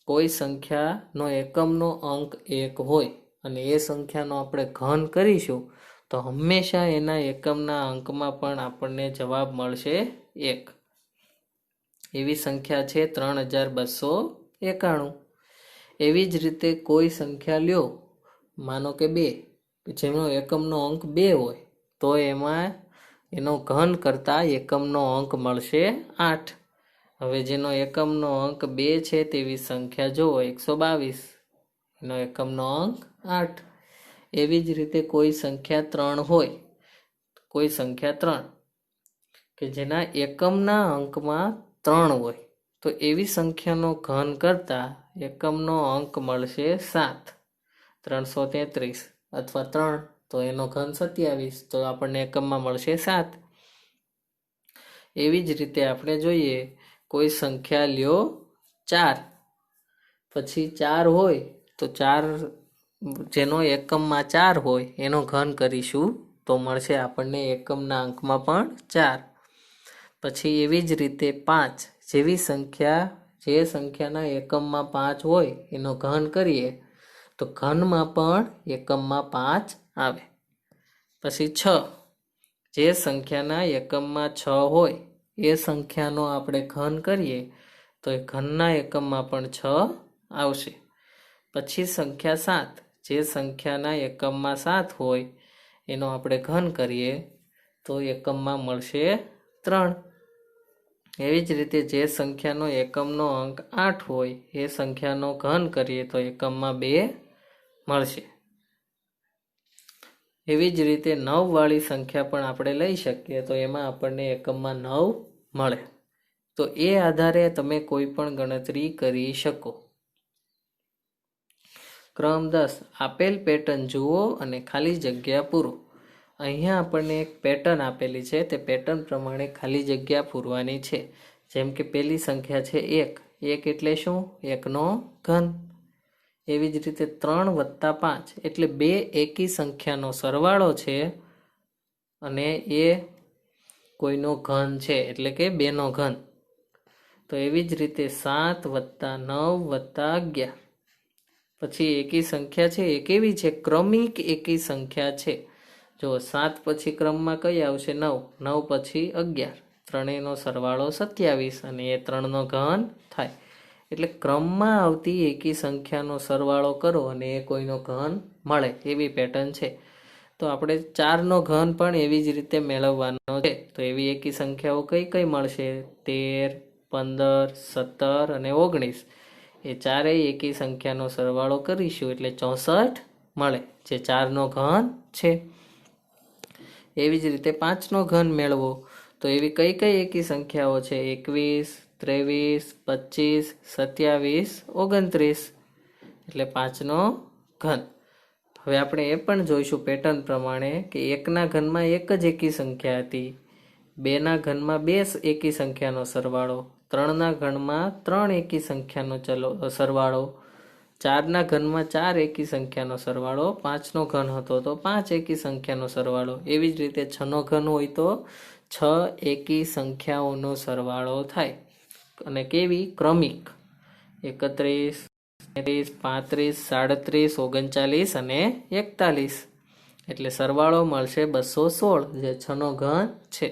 Speaker 1: કોઈ સંખ્યાનો એકમનો અંક 1 હોય અને એ સંખ્યાનો આપણે ઘન કરીશું તો હંમેશા એના એકમના અંકમાં પણ આપણને જવાબ મળશે 1. એવી સંખ્યા છે 3291. એવી જ રીતે કોઈ સંખ્યા લ્યો માનો કે 2 જેનો એકમનો અંક 2 હોય તો એમાં એનો ઘન કરતા એકમનો અંક મળશે 8. હવે જેનો એકમનો અંક 2 છે તેવી સંખ્યા જુઓ 122 એનો એકમનો અંક 8. એવી જ રીતે કોઈ સંખ્યા 3 હોય કોઈ સંખ્યા 3 કે જેના એકમના અંકમાં 3 હોય તો એવી સંખ્યાનો ઘન કરતા એકમનો અંક મળશે 7. 333 અથવા 3 તો એનો ઘન 27 તો આપણને એકમમાં મળશે 7. એવી જ રીતે આપણે જોઈએ કોઈ સંખ્યા લ્યો 4. પછી 4 હોય તો 4 જેનો એકમમાં 4 હોય એનો ઘન કરીશું તો મળશે આપણને એકમના અંકમાં પણ 4. પછી એવી જ રીતે 5 જેવી સંખ્યા જે સંખ્યાના એકમમાં 5 હોય એનો ઘન કરીએ તો ઘનમાં પણ એકમમાં 5 આવે. પછી 6 જે સંખ્યાના એકમમાં 6 હોય એ સંખ્યાનો આપણે ઘન કરીએ તો એ ઘનના એકમમાં પણ 6 આવશે. પછી સંખ્યા 7 જે સંખ્યાના એકમમાં 7 હોય એનો આપણે ઘન કરીએ તો એકમમાં મળશે 3. એવી જ રીતે જે સંખ્યાનો એકમનો અંક 8 હોય એ સંખ્યાનો ઘન કરીએ તો એકમમાં 2 મળશે. એવી જ રીતે 9 વાળી સંખ્યા પણ આપણે લઈ શકીએ તો એમાં આપણને એકમમાં 9 મળે. તો એ આધારે તમે કોઈ પણ ગણતરી કરી શકો. ક્રમ 10. આપેલ પેટર્ન જુઓ અને ખાલી જગ્યા પૂરો. અહીંયા આપણને એક પેટર્ન આપેલી છે, તે પેટર્ન પ્રમાણે ખાલી જગ્યા પૂરવાની છે. જેમ કે પહેલી સંખ્યા છે 1. 1 એટલે શું? 1નો ઘન. એવી જ રીતે 3 + 5 એટલે 2 એકી સંખ્યાનો સરવાળો છે અને એ કોઈનો ઘન છે એટલે કે 2નો ઘન. તો એવી જ રીતે 7 + 9 + 11. પછી એકી સંખ્યા છે એ કેવી છે? ક્રમિક એકી સંખ્યા છે. જો 7 પછી ક્રમમાં કઈ આવશે? 9. 9 પછી 11. ત્રણેયનો સરવાળો 27 અને એ 3નો ઘન થાય. એટલે ક્રમમાં આવતી એકી સંખ્યાનો સરવાળો કરો અને એ કોઈનો ઘન મળે એવી પેટર્ન છે. તો આપણે 4નો ઘન પણ એવી જ રીતે મેળવવાનો છે. તો એવી એકી સંખ્યાઓ કઈ કઈ મળશે? 13, 15, 17 અને 19. એ ચારેય એકી સંખ્યાનો સરવાળો કરીશું એટલે 64 મળે, જે 4નો ઘન છે. એવી જ રીતે 5નો ઘન મેળવો તો એવી કઈ કઈ એકી સંખ્યાઓ છે? 21, 23, 25, 27, 29 એટલે 5નો ઘન. હવે આપણે એ પણ જોઈશું પેટર્ન પ્રમાણે કે 1ના ઘનમાં એક જ એકી સંખ્યા હતી, 2ના ઘનમાં 2 એકી સંખ્યાનો સરવાળો, 3ના ઘનમાં 3 એકી સંખ્યાનો સરવાળો, 4ના ઘનમાં 4 એકી સંખ્યાનો સરવાળો, 5નો ઘન હતો તો 5 એકી સંખ્યાનો સરવાળો. એવી જ રીતે 6નો ઘન હોય તો 6 એકી સંખ્યાઓનો સરવાળો થાય. અને કેવી? ક્રમિક. 31, 33, 35, 37, 39 અને 41 એટલે સરવાળો મળશે 216, જે 6નો ઘન છે.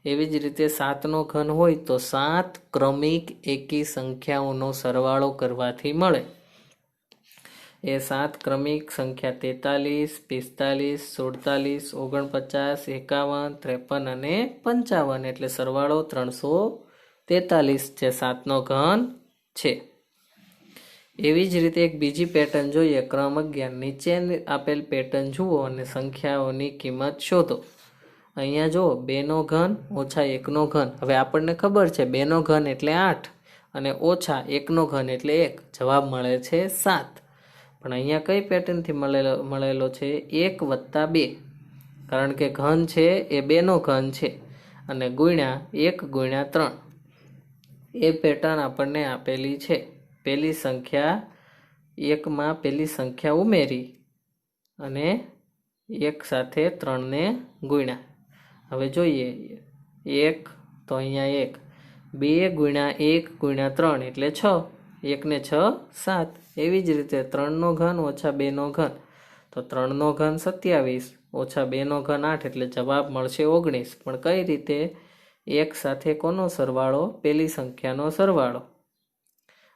Speaker 1: એવી જ રીતે 7નો ઘન હોય તો 7 ક્રમિક એકી સંખ્યાઓનો સરવાળો કરવાથી મળે. એ 7 ક્રમિક સંખ્યા 43, 45, 47, 49, 51, 53 અને 55 એટલે સરવાળો 343, જે 7નો ઘન છે. એવી જ રીતે એક બીજી પેટર્ન જોઈએ. ક્રમ 11. નીચે આપેલ પેટર્ન જુઓ અને સંખ્યાઓની કિંમત શોધો. અહીંયા જો 2નો ઘન ઓછા 1નો ઘન. હવે આપણને ખબર છે 2નો ઘન એટલે 8 અને ઓછા 1નો ઘન એટલે 1. જવાબ મળે છે 7. પણ અહીંયા કઈ પેટર્નથી મળેલો છે? 1 + 2. કારણ કે ઘન છે એ 2નો ઘન છે અને ગુણ્યા 1 × 3 એ પેટર્ન આપણને આપેલી છે. પહેલી સંખ્યા 1માં પહેલી સંખ્યા ઉમેરી અને 1 સાથે 3ને ગુણ્યા. હવે જોઈએ 1 તો અહીંયા 1, 2 × 1 × 3 એટલે 6, 1 ને 6 7. એવી જ રીતે 3નો ઘન ઓછા 2નો ઘન તો 3નો ઘન 27 ઓછા 2નો ઘન 8 એટલે જવાબ મળશે 19. પણ કઈ રીતે? 1 સાથે કોનો સરવાળો? પહેલી સંખ્યાનો સરવાળો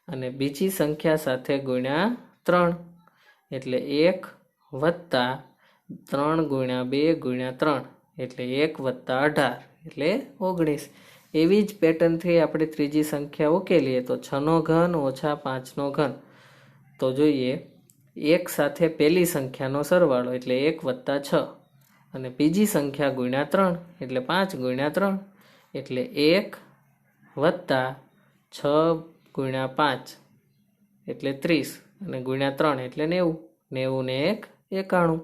Speaker 1: અને બીજી સંખ્યા સાથે ગુણ્યા 3 એટલે 1 + 3 × 2 × 3 એટલે 1 + 18 એટલે 19. એવી જ પેટર્નથી આપણે ત્રીજી સંખ્યા ઉકેલીએ તો 6નો ઘન ઓછા 5નો ઘન. તો જોઈએ 1 સાથે પહેલી સંખ્યાનો સરવાળો એટલે 1 + 6 અને બીજી સંખ્યા ગુણ્યા 3 એટલે 5 × 3 એટલે 1 + 6 × 5 એટલે 30 અને ગુણ્યા 3 એટલે 90. 90 ને 1 91.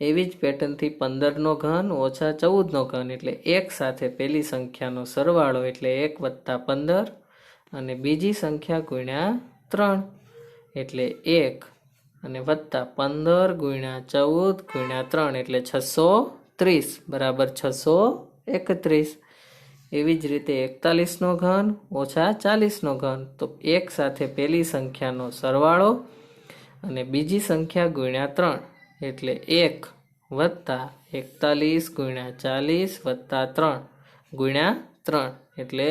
Speaker 1: એવી જ પેટર્નથી 15નો ઘન ઓછા 14નો ઘન એટલે 1 સાથે પહેલી સંખ્યાનો સરવાળો એટલે 1 + 15 અને બીજી સંખ્યા ગુણ્યા 3 એટલે 1 અને વત્તા 15 × 14 × 3 એટલે 630 બરાબર 631. એવી જ રીતે 41નો ઘન ઓછા 40નો ઘન તો 1 સાથે પહેલી સંખ્યાનો સરવાળો અને બીજી સંખ્યા ગુણ્યા 3 એટલે 1 વત્તા 41 × 40 + 3 ગુણ્યા 3 એટલે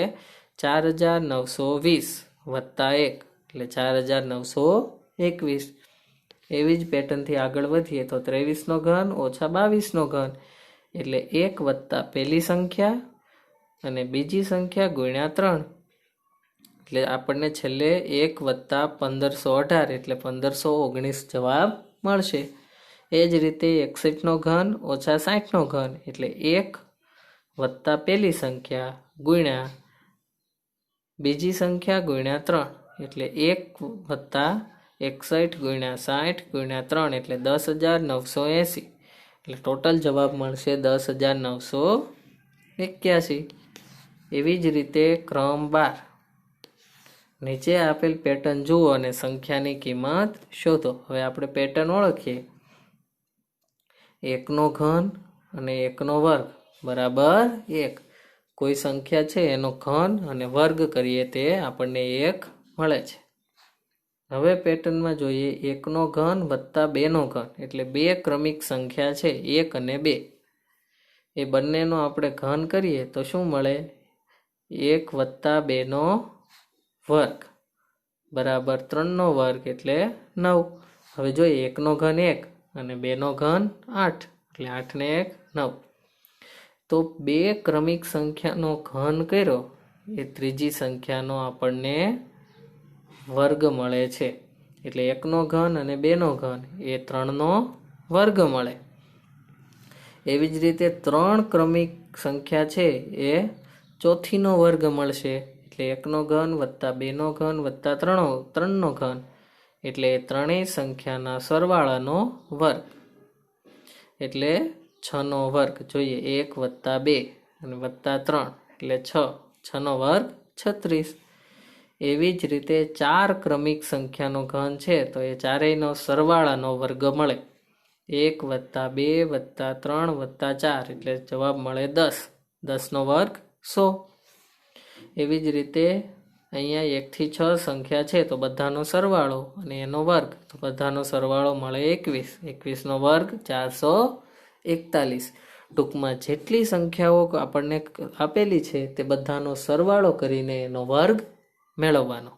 Speaker 1: 4920 વત્તા 1 એટલે 4921. એવી જ પેટર્નથી આગળ વધીએ તો 23નો ઘન ઓછા 22નો ઘન એટલે 1 વત્તા પહેલી સંખ્યા અને બીજી સંખ્યા ગુણ્યા 3, એટલે આપણને છેલ્લે 1 વત્તા 1518 એટલે 1519 જવાબ મળશે. એ જ રીતે 61નો ઘન ઓછા 60નો ઘન એટલે 1 વત્તા પહેલી સંખ્યા ગુણ્યા બીજી સંખ્યા ગુણ્યા 3 એટલે 1 વત્તા 61 ગુણ્યા 60 ગુણ્યા 3 એટલે 10,980 એટલે ટોટલ જવાબ મળશે 10,981. એવી જ રીતે ક્રમ 12. નીચે આપેલ પેટર્ન જુઓ અને સંખ્યાની કિંમત શોધો. હવે આપણે પેટર્ન ઓળખીએ. 1નો ઘન અને 1નો વર્ગ બરાબર 1. કોઈ સંખ્યા છે એનો ઘન અને વર્ગ કરીએ તે આપણને 1 મળે છે. હવે પેટર્નમાં જોઈએ 1નો ઘન વત્તા 2નો ઘન એટલે 2 ક્રમિક સંખ્યા છે 1 અને 2. એ બંનેનો આપણે ઘન કરીએ તો શું મળે? 1 વત્તા 2નો વર્ગ બરાબર 3નો વર્ગ એટલે 9. હવે જોઈએ 1નો ઘન 1 અને 2નો ઘન 8 એટલે 8 ને 1 9. તો 2 ક્રમિક સંખ્યાનો ઘન કર્યો એ ત્રીજી સંખ્યાનો આપણને વર્ગ મળે છે. એટલે 1નો ઘન અને 2નો ઘન એ 3નો વર્ગ મળે. એવી જ રીતે 3 ક્રમિક સંખ્યા છે એ ચોથીનો વર્ગ મળશે. એટલે 1નો ઘન વત્તા 2નો ઘન વત્તા 3નો ઘન એટલે ત્રણેય સંખ્યાના સરવાળાનો વર્ગ એટલે 6નો વર્ગ. જોઈએ 1 વત્તા 2 અને વત્તા 3 એટલે 6. 6નો વર્ગ 36. એવી જ રીતે 4 ક્રમિક સંખ્યાનો ઘન છે તો એ ચારેયનો સરવાળાનો વર્ગ મળે. 1 વત્તા 2 વત્તા 3 વત્તા 4 એટલે જવાબ મળે 10. 10નો વર્ગ 100. એવી જ રીતે અહીંયા 1 થી 6 સંખ્યા છે તો બધાનો સરવાળો અને એનો વર્ગ તો બધાનો સરવાળો મળે 21. 21નો વર્ગ 441. ટૂંકમાં જેટલી સંખ્યાઓ આપણને આપેલી છે તે બધાનો સરવાળો કરીને એનો વર્ગ મેળવવાનો.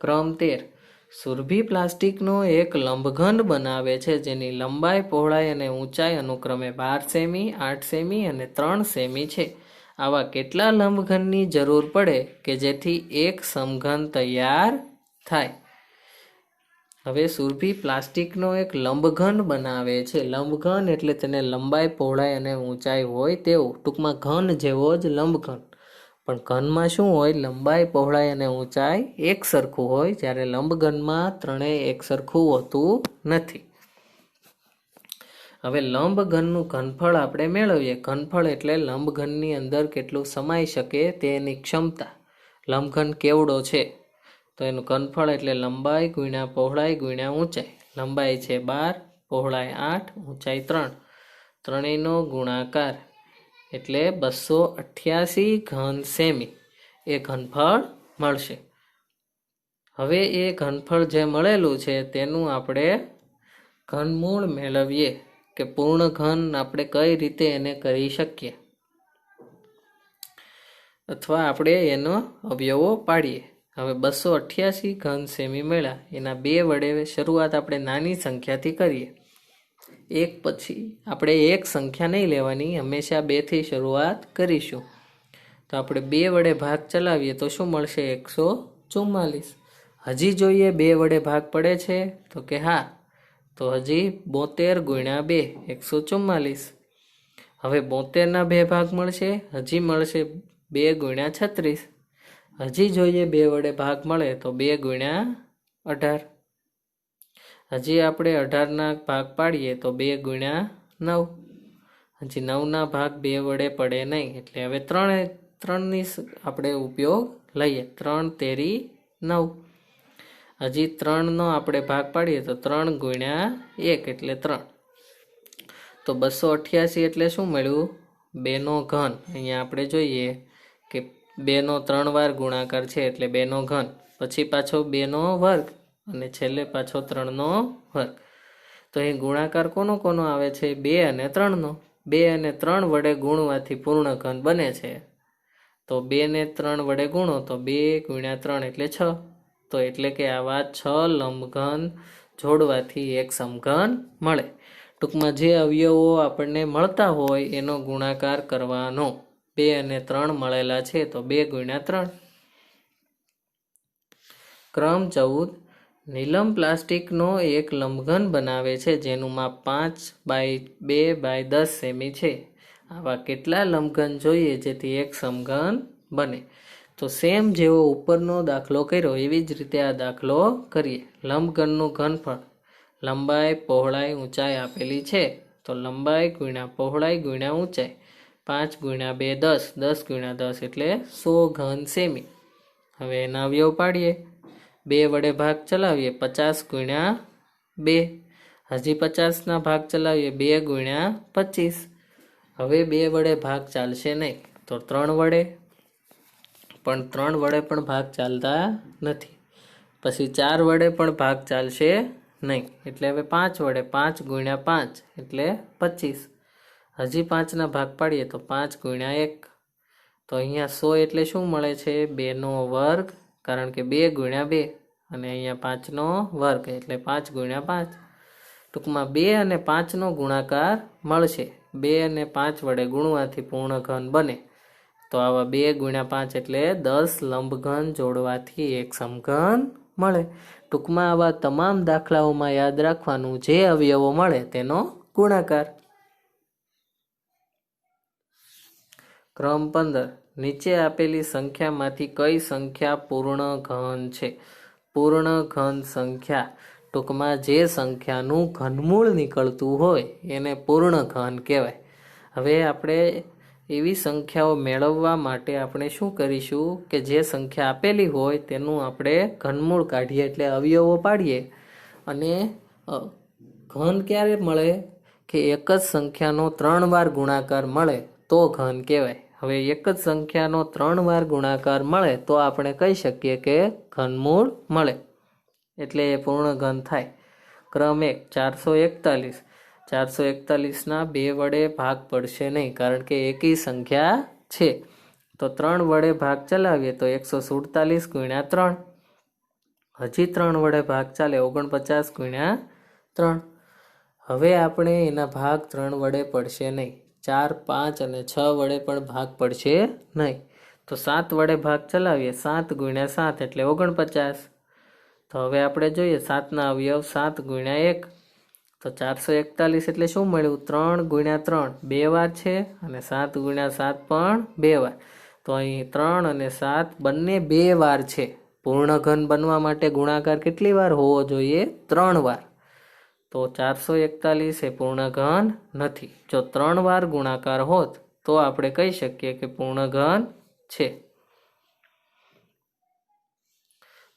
Speaker 1: ક્રમ 13. સુરભી પ્લાસ્ટિકનો એક લંબઘન બનાવે છે જેની લંબાઈ પહોળાઈ અને ઊંચાઈ અનુક્રમે 12 સેમી 8 સેમી અને 3 સેમી છે. આવા કેટલા લંબઘનની જરૂર પડે કે જેથી એક સમઘન તૈયાર થાય? હવે સુરભી પ્લાસ્ટિકનો એક લંબઘન બનાવે છે. લંબઘન એટલે તેને લંબાઈ પહોળાઈ અને ઊંચાઈ હોય તેવું. ટૂંકમાં ઘન જેવો જ લંબઘન. પણ ઘનમાં શું હોય? લંબાઈ પહોળાઈ અને ઊંચાઈ એક સરખું હોય, જ્યારે લંબઘનમાં ત્રણેય એક સરખું હોતું નથી. હવે લંબઘનનું ઘનફળ આપણે મેળવીએ. ઘનફળ એટલે લંબઘનની અંદર કેટલું સમાઈ શકે તેની ક્ષમતા. લંબઘન કેવડો છે તો એનું ઘનફળ એટલે લંબાઈ ગુણ્યા પહોળાઈ ગુણ્યા ઊંચાઈ. લંબાઈ છે 12, પહોળાઈ 8, ઊંચાઈ 3. ત્રણેયનો ગુણાકાર એટલે 288 ઘન સેમી એ ઘનફળ મળશે. હવે એ ઘનફળ જે મળેલું છે તેનું આપણે ઘનમૂળ મેળવીએ કે પૂર્ણ ઘન આપણે કઈ રીતે એને કરી શકીએ અથવા આપણે એનો અવયવો પાડીએ. હવે 288 ઘન સેમી મળ્યા. એના 2 વડે શરૂઆત આપણે નાની સંખ્યાથી કરીએ. એક પછી આપણે એક સંખ્યા નહીં લેવાની, હંમેશા 2 થી શરૂઆત કરીશું. તો આપણે 2 વડે ભાગ ચલાવીએ તો શું મળશે? 144. હજી જોઈએ 2 વડે ભાગ પડે છે તો કે હા. તો હજી 72 ગુણ્યા 2 144. હવે 72ના 2 ભાગ મળશે. હજી મળશે 2 ગુણ્યા 36. હજી જોઈએ 2 વડે ભાગ મળે તો 2 ગુણ્યા 18. હજી આપણે 18ના ભાગ પાડીએ તો 2 ગુણ્યા 9. હજી 9ના ભાગ 2 વડે પડે નહીં, એટલે હવે 3ની આપણે ઉપયોગ લઈએ. 3 તેરી 9. હજી 3નો આપણે ભાગ પાડીએ તો 3 ગુણ્યા 1 એટલે 3. તો 288 એટલે શું મળ્યું? 2નો ઘન. અહીંયા આપણે જોઈએ કે 2નો 3 વાર ગુણાકાર છે એટલે 2નો ઘન, પછી પાછો 2નો વર્ગ અને છેલ્લે પાછો 3નો વર્ગ. તો અહીં ગુણાકાર કોનો આવે છે? 2 અને 3નો. 2 અને 3 વડે ગુણવાથી પૂર્ણ ઘન બને છે. તો 2 ને 3 વડે ગુણો તો 2 ગુણ્યા 3 એટલે 6. તો એટલે કે આવા 6 લંબઘન જોડવાથી એક સમઘન મળે. ટૂંકમાં જે અવયવો આપણને મળતા હોય એનો ગુણાકાર કરવાનો. 2 અને 3 મળેલા છે તો 2 ગુણ્યા 3. ક્રમ 14. નીલમ પ્લાસ્ટિકનો એક લંબઘન બનાવે છે જેનું માપ 5/2/10 સેમી છે. આવા કેટલા લંબઘન જોઈએ જેથી એક સમઘન બને? તો સેમ જેવો ઉપરનો દાખલો કર્યો એવી જ રીતે આ દાખલો કરીએ. લંબઘનનું ઘનફળ લંબાઈ, પહોળાઈ, ઊંચાઈ આપેલી છે. તો લંબાઈ ગુણ્યા પહોળાઈ ગુણ્યા ઊંચાઈ 5 ગુણ્યા 2 10, 10 ગુણ્યા 10 એટલે 100 ઘન સેમી. હવે એના અવયવ પાડીએ. 2 વડે ભાગ ચલાવીએ 50 ગુણ્યા 2. હજી 50ના ભાગ ચલાવીએ 2 ગુણ્યા 25. હવે 2 વડે ભાગ ચાલશે નહીં તો 3 વડે, પણ 3 વડે પણ ભાગ ચાલતા નથી. પછી 4 વડે પણ ભાગ ચાલશે નહીં એટલે હવે 5 વડે, 5 ગુણ્યા 5 એટલે 25. હજી 5ના ભાગ પાડીએ તો 5 ગુણ્યા 1. તો અહીંયા 100 એટલે શું મળે છે? 2નો વર્ગ, કારણ કે 2 ગુણ્યા 2 અને અહીંયા 5નો વર્ગ એટલે 5 ગુણ્યા 5. ટૂંકમાં 2 અને 5નો ગુણાકાર મળશે. 2 અને 5 વડે ગુણવાથી પૂર્ણ ઘન બને. તો આવા 2 ગુણ્યા 5 એટલે 10 લંબઘન જોડવાથી એક સમઘન મળે. ટૂંકમાં આવા તમામ દાખલાઓમાં યાદ રાખવાનું, જે અવયવો મળે તેનો ગુણાકાર. ક્રમ 15. નીચે આપેલી સંખ્યામાંથી કઈ સંખ્યા પૂર્ણ ઘન છે? પૂર્ણ ઘન સંખ્યા ટૂંકમાં જે સંખ્યાનું ઘનમૂળ નીકળતું હોય એને પૂર્ણ ઘન કહેવાય. હવે આપણે એવી સંખ્યાઓ મેળવવા માટે આપણે શું કરીશું કે જે સંખ્યા આપેલી હોય તેનું આપણે ઘનમૂળ કાઢીએ એટલે અવયવો પાડીએ. અને ઘન ક્યારે મળે કે એક જ સંખ્યાનો 3 વાર ગુણાકાર મળે તો ઘન કહેવાય. હવે એક જ સંખ્યાનો 3 વાર ગુણાકાર મળે તો આપણે કહી શકીએ કે ઘનમૂળ મળે, એટલે એ પૂર્ણ ઘન થાય. ક્રમ 1. 441. 441ના 2 વડે ભાગ પડશે નહીં, કારણ કે એકી સંખ્યા છે. તો 3 વડે ભાગ ચલાવીએ તો 147 ગુણ્યા 3. હજી 3 વડે ભાગ ચાલે 49 ગુણ્યા 3. હવે આપણે એના ભાગ 3 વડે પડશે નહીં. 4, 5 અને 6 વડે પણ ભાગ પડશે નહીં. તો 7 વડે ભાગ ચલાવીએ 7 ગુણ્યા 7 એટલે 49. તો હવે આપણે જોઈએ 7ના અવયવ 7 ગુણ્યા 1. તો 441 એટલે શું મળ્યું? 3 ગુણ્યા 3 2 વાર છે અને 7 ગુણ્યા 7 પણ 2 વાર. તો અહીં 3 અને 7 બંને 2 વાર છે. પૂર્ણ ઘન બનવા માટે ગુણાકાર કેટલી વાર હોવો જોઈએ? 3 વાર. તો 441 એ પૂર્ણ ઘન નથી. જો 3 વાર ગુણાકાર હોત તો આપણે કહી શકીએ કે પૂર્ણ ઘન છે.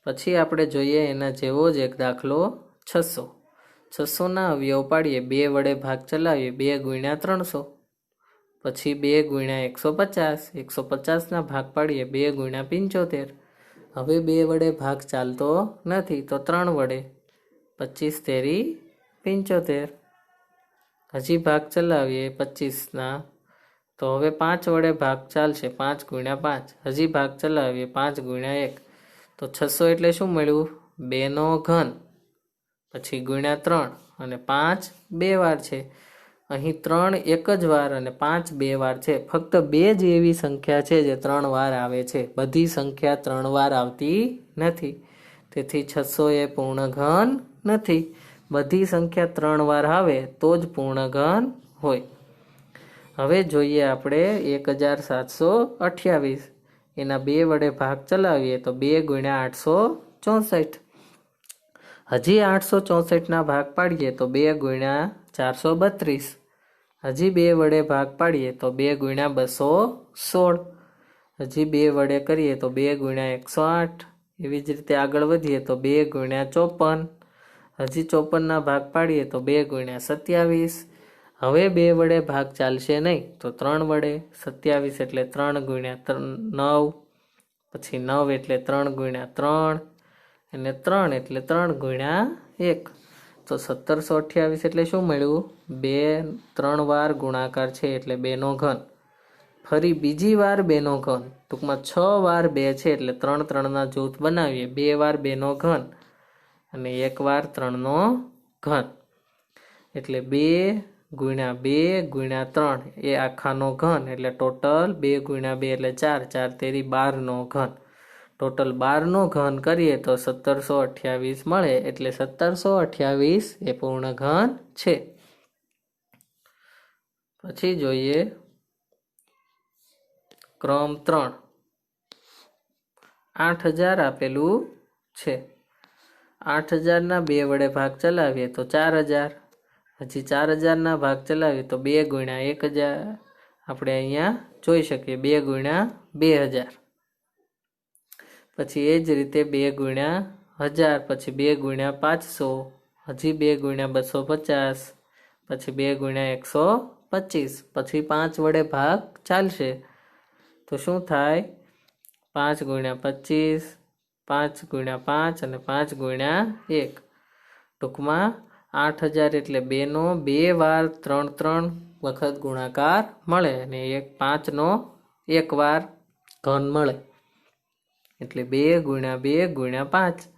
Speaker 1: પછી આપણે જોઈએ એના જેવો જ એક દાખલો 600. 600ના અવયવ પાડીએ 2 વડે ભાગ ચલાવીએ 2 ગુણ્યા 300. પછી 2 ગુણ્યા 150. 150ના ભાગ પાડીએ 2 ગુણ્યા 75. હવે 2 વડે ભાગ ચાલતો નથી તો 3 વડે, 25 તેરી 75. હજી ભાગ ચલાવીએ 25ના તો હવે 5 વડે ભાગ ચાલશે 5 ગુણ્યા 5. હજી ભાગ ચલાવીએ 5 ગુણ્યા 1. તો 600 એટલે શું મળ્યું? 2નો ઘન, પછી ગુણ્યા 3 અને 5 2 વાર છે. અહીં 3 એક જ વાર અને 5 2 વાર છે. ફક્ત 2 જ એવી સંખ્યા છે જે 3 વાર આવે છે. બધી સંખ્યા 3 વાર આવતી નથી. તેથી 600 એ પૂર્ણ ઘન નથી. બધી સંખ્યા 3 વાર આવે તો જ પૂર્ણ ઘન હોય. હવે જોઈએ આપણે 1728. એના 2 વડે ભાગ ચલાવીએ તો 2 ગુણ્યા 864. હજી 864ના ભાગ પાડીએ તો 2 ગુણ્યા 432. હજી 2 વડે ભાગ પાડીએ તો 2 ગુણ્યા 216. હજી 2 વડે કરીએ તો 2 ગુણ્યા 108. એવી જ રીતે આગળ વધીએ તો 2 ગુણ્યા 54. હજી 54ના ભાગ પાડીએ તો 2 ગુણ્યા 27. હવે 2 વડે ભાગ ચાલશે નહીં તો 3 વડે. 27 એટલે 3 ગુણ્યા 9. પછી 9 એટલે 3 ગુણ્યા 3 અને 3 એટલે 3 ગુણ્યા 1. તો 1728 એટલે શું મળ્યું? 2 3 વાર ગુણાકાર છે એટલે 2નો ઘન. ફરી બીજી વાર 2નો ઘન. ટૂંકમાં 6 વાર 2 છે એટલે 3 3ના જૂથ બનાવીએ. 2 વાર 2નો ઘન અને 1 વાર 3નો ઘન. એટલે 2 ગુણ્યા 2 ગુણ્યા 3 એ આખાનો ઘન, એટલે ટોટલ 2 ગુણ્યા 2 એટલે 4, 4 તેરી 12નો ઘન. ટોટલ 12નો ઘન કરીએ તો 1728 મળે, એટલે 1728 એ પૂર્ણ ઘન છે. પછી જોઈએ ક્રમ 3. 8000 આપેલું છે. 8000 ના 2 વડે ભાગ ચલાવીએ તો 4000. હજી 4000 ના ભાગ ચલાવીએ તો 2 ગુણ્યા 1000. આપણે અહીંયા જોઈ શકીએ 2 ગુણ્યા 2000. પછી એ જ રીતે 2 ગુણ્યા 1000, પછી 2 ગુણ્યા 500, હજી 2 ગુણ્યા 250, પછી 2 ગુણ્યા 125. પછી 5 વડે ભાગ ચાલશે તો શું થાય? 5 ગુણ્યા 25, 5 ગુણ્યા 5 અને 5 ગુણ્યા 1. ટૂંકમાં 8000 એટલે 2નો 2 વાર 3 વખત ગુણાકાર મળે અને 5નો 1 વાર ઘન મળે. એટલે 2 ગુણ્યા 2 ગુણ્યા 5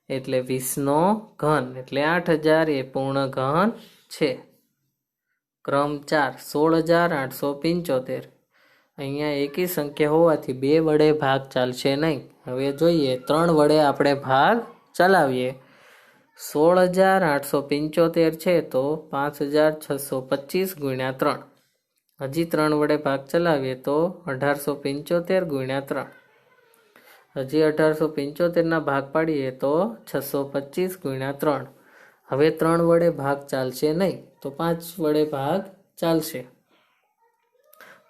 Speaker 1: એટલે 20નો ઘન, એટલે 8000 એ પૂર્ણ ઘન છે. ક્રમ 4. 16875. અહીંયા એકી સંખ્યા હોવાથી 2 વડે ભાગ ચાલશે નહીં. હવે જોઈએ 3 વડે આપણે ભાગ ચલાવીએ. 16875 છે તો 5625 ગુણ્યા 3. હજી 3 વડે ભાગ ચલાવીએ તો 1875 ગુણ્યા 3. હજી 1875 ના ભાગ પાડીએ તો 625 ગુણ્યા 3. હવે 3 વડે ભાગ ચાલશે નહીં તો 5 વડે ભાગ ચાલશે.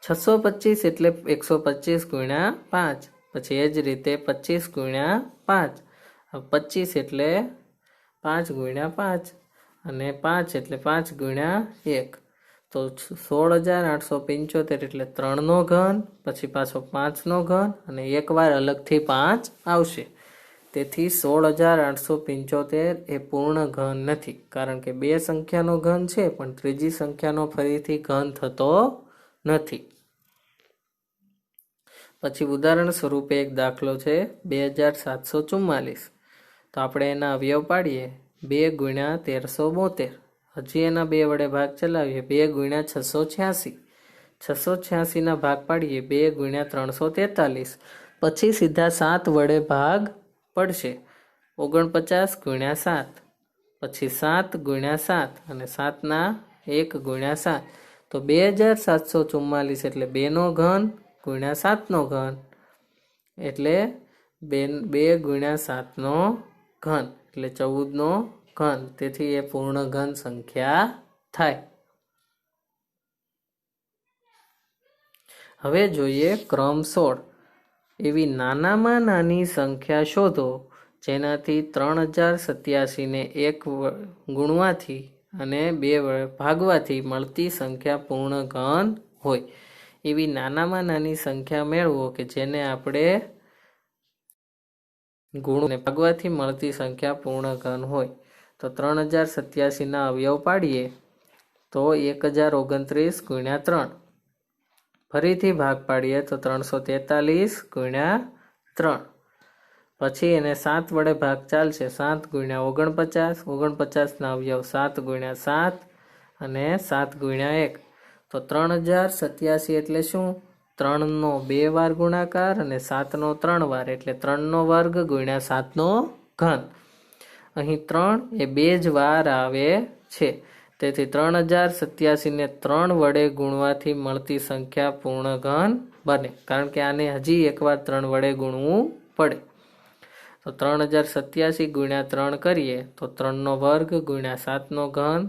Speaker 1: 625 એટલે 125 ગુણ્યા 5. પછી એ જ રીતે 25 ગુણ્યા 5. 25 એટલે 5 ગુણ્યા 5 અને 5 એટલે 5 ગુણ્યા 1. તો 16875 એટલે 3નો ઘન, પછી પાછો 5નો ઘન અને એક વાર અલગથી 5 આવશે. તેથી 16875 એ પૂર્ણ ઘન નથી, કારણ કે 2 સંખ્યાનો ઘન છે પણ ત્રીજી સંખ્યાનો ફરીથી ઘન થતો નથી. પછી ઉદાહરણ સ્વરૂપે એક દાખલો છે 2744. તો આપણે એના અવયવ પાડીએ. 2 ગુણ્યા 1372. હજી એના 2 વડે ભાગ ચલાવીએ. 2 ગુણ્યા 686. 686 ના ભાગ પાડીએ. 2 ગુણ્યા 343. પછી સીધા 7 વડે ભાગ પડશે. 49 ગુણ્યા 7. પછી 7 ગુણ્યા 7 અને 7 ના 1 ગુણ્યા 7. તો 2744 એટલે 2નો ઘન ગુણ્યા 7નો ઘન, એટલે 2 ગુણ્યા 7નો ઘન, એટલે 14નો ઘન. તેથી એ પૂર્ણ ઘન સંખ્યા થાય. હવે જોઈએ ક્રમ 16. એવી નાનામાં નાની સંખ્યા શોધો જેનાથી 3087 ને 1 ગુણવાથી અને 2 ભાગવાથી મળતી સંખ્યા પૂર્ણ ઘન હોય. એવી નાનામાં નાની સંખ્યા મેળવો કે જેને આપણે ગુણ ભાગવાથી મળતી સંખ્યા પૂર્ણ ઘન હોય. તો 3087 ના અવયવ પાડીએ તો 1029 ગુણ્યા 3. ફરીથી ભાગ પાડીએ તો 343 ગુણ્યા 3. પછી એને 7 વડે ભાગ ચાલશે. 7 ગુણ્યા 49. 49 ના અવયવ 7 ગુણ્યા 7 અને 7 ગુણ્યા 1. તો 3087 એટલે શું? 3નો 2 વાર ગુણાકાર અને 7નો 3 વાર, એટલે 3નો વર્ગ ગુણ્યા 7નો ઘન. અહીં 3 એ 2 જ વાર આવે છે. તેથી 3087 ને 3 વડે ગુણવાથી મળતી સંખ્યા પૂર્ણ ઘન બને, કારણ કે આને હજી એકવાર 3 વડે ગુણવું પડે. તો 3087 ગુણ્યા 3 કરીએ તો 3નો વર્ગ ગુણ્યા 7નો ઘન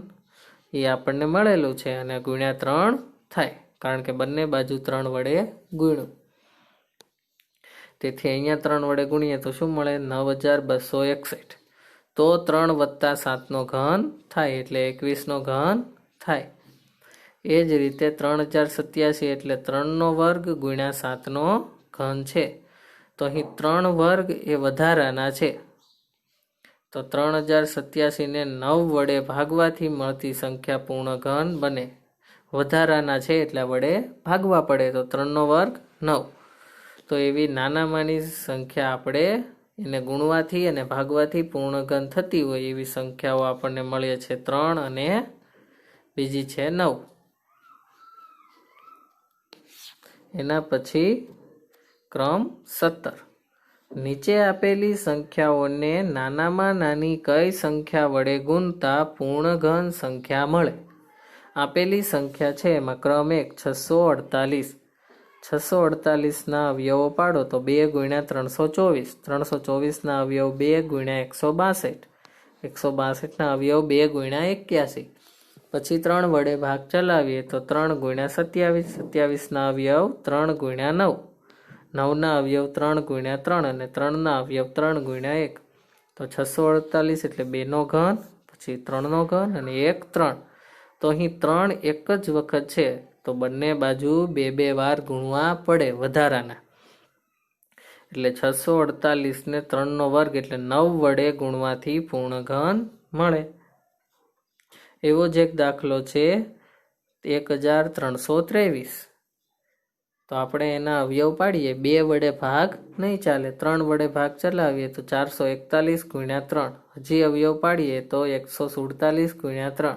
Speaker 1: એ આપણને મળેલું છે અને ગુણ્યા 3 થાય, કારણ કે બંને બાજુ 3 વડે ગુણ્યું. તેથી અહીંયા 3 વડે ગુણીએ તો શું મળે? 9261. તો 3 વત્તા 7નો ઘન થાય, એટલે 21નો ઘન થાય. એ જ રીતે 3087 એટલે 3નો વર્ગ ગુણ્યા 7નો ઘન છે. તો અહીં 3 વર્ગ એ વધારાના છે. તો 3087 ને 9 વડે ભાગવાથી મળતી સંખ્યા પૂર્ણ ઘન બને. વધારાના છે એટલા વડે ભાગવા પડે, તો 3નો વર્ગ 9. તો એવી નાનામાંની સંખ્યા આપણે એને ગુણવાથી અને ભાગવાથી પૂર્ણ ઘન થતી હોય એવી સંખ્યાઓ આપણને મળે છે 3 અને બીજી છે 9. એના પછી ક્રમ 17. નીચે આપેલી સંખ્યાઓને નાનામાં નાની કઈ સંખ્યા વડે ગુણતા પૂર્ણઘન સંખ્યા મળે? આપેલી સંખ્યા છે એમાં ક્રમ 1 648. 648ના અવયવો પાડો તો 2 ગુણ્યા 324. 324ના અવયવ 2 ગુણ્યા 162. 162ના અવયવ 2 ગુણ્યા 81. પછી 3 વડે ભાગ ચલાવીએ તો 3 ગુણ્યા 27. 27ના અવયવ 3 ગુણ્યા 9. 9ના અવયવ 3 ગુણ્યા 3 અને 3ના અવયવ 3 ગુણ્યા 1. તો 648 એટલે 2નો ઘન, પછી 3નો ઘન અને 1 3. તો અહીં 3 એક જ વખત છે તો બંને બાજુ 2 વાર ગુણવા પડે વધારાના. એટલે 648 ને 3નો વર્ગ એટલે 9 વડે ગુણવાથી પૂર્ણઘન મળે. એવો જ એક દાખલો છે 1323. તો આપણે એના અવયવ પાડીએ. 2 વડે ભાગ નહીં ચાલે, 3 વડે ભાગ ચલાવીએ તો 441 ગુણ્યા 3. હજી અવયવ પાડીએ તો 147 ગુણ્યા 3.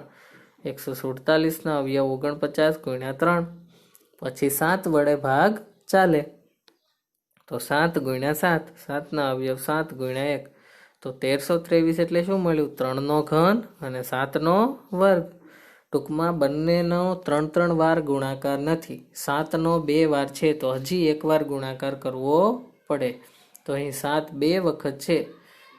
Speaker 1: 147ના અવયવ 49 ગુણ્યા 3. પછી 7 વડે ભાગ ચાલે તો 7 ગુણ્યા 7. 7ના અવયવ 7 ગુણ્યા 1. તો 1323 એટલે શું મળ્યું? 3નો ઘન અને 7નો વર્ગ. ટૂંકમાં બંનેનો 3 વાર ગુણાકાર નથી, 7નો 2 વાર છે તો હજી એક વાર ગુણાકાર કરવો પડે. તો અહીં 7 2 વખત છે,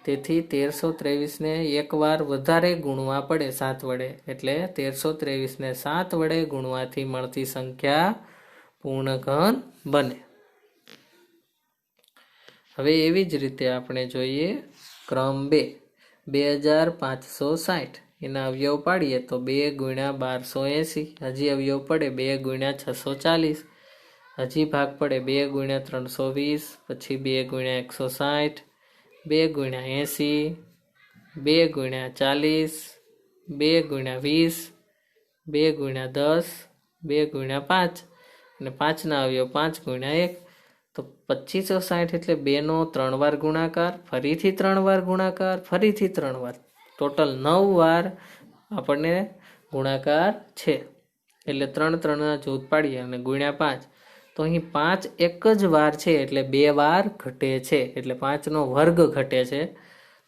Speaker 1: તેથી 1323ને એક વાર વધારે ગુણવા પડે 7 વડે. એટલે 1323ને 7 વડે ગુણવાથી મળતી સંખ્યા પૂર્ણઘન બને. હવે એવી જ રીતે આપણે જોઈએ ક્રમ 2 2560. એના અવયવ પાડીએ તો 2 ગુણ્યા 1280. હજી અવયવ પડે 2 ગુણ્યા 640. હજી ભાગ પડે 2 ગુણ્યા 320. પછી 2 ગુણ્યા 160. 2 ગુણ્યા 80. 2 ગુણ્યા 40. 2 ગુણ્યા 20. 2 ગુણ્યા 10. 2 ગુણ્યા 5 અને 5ના અવયવ 5 ગુણ્યા 1. તો 2560 એટલે 2નો 3 વાર ગુણાકાર, ફરીથી 3 વાર ગુણાકાર, ફરીથી 3 વાર, ટોટલ 9 વાર આપણને ગુણાકાર છે. એટલે 3ના જૂથ પાડીએ અને ગુણ્યા 5. તો અહીં 5 એક જ વાર છે એટલે 2 વાર ઘટે છે, એટલે 5નો વર્ગ ઘટે છે.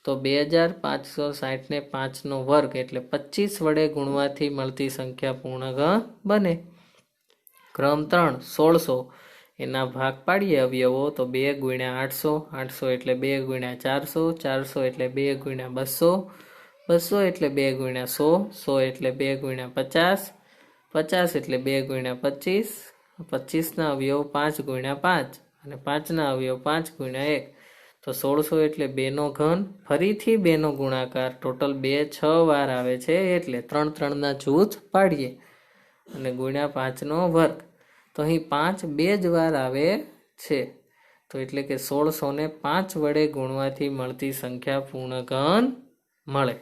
Speaker 1: તો 2560 ને 5નો વર્ગ એટલે 25 વડે ગુણવાથી મળતી સંખ્યા પૂર્ણઘન બને. ક્રમ 3 1600. એના ભાગ પાડીએ અવયવો તો 2 ગુણ્યા 800. 800 એટલે 2 ગુણ્યા 400. 400 એટલે 2 ગુણ્યા 200. 200 એટલે 2 ગુણ્યા 100. 100 એટલે 2 ગુણ્યા 50. 50 એટલે 2 ગુણ્યા 25. 25ના અવયવ 5 ગુણ્યા 5 અને 5ના અવયવ 5 ગુણ્યા 1. તો 1600 એટલે 2નો ઘન, ફરીથી 2નો ગુણાકાર, ટોટલ 2 6 વાર આવે છે એટલે 3ના જૂથ પાડીએ અને ગુણ્યા 5નો વર્ગ. તો અહીં 5 2 જ વાર આવે છે, તો એટલે કે 1600ને 5 વડે ગુણવાથી મળતી સંખ્યા પૂર્ણઘન મળે.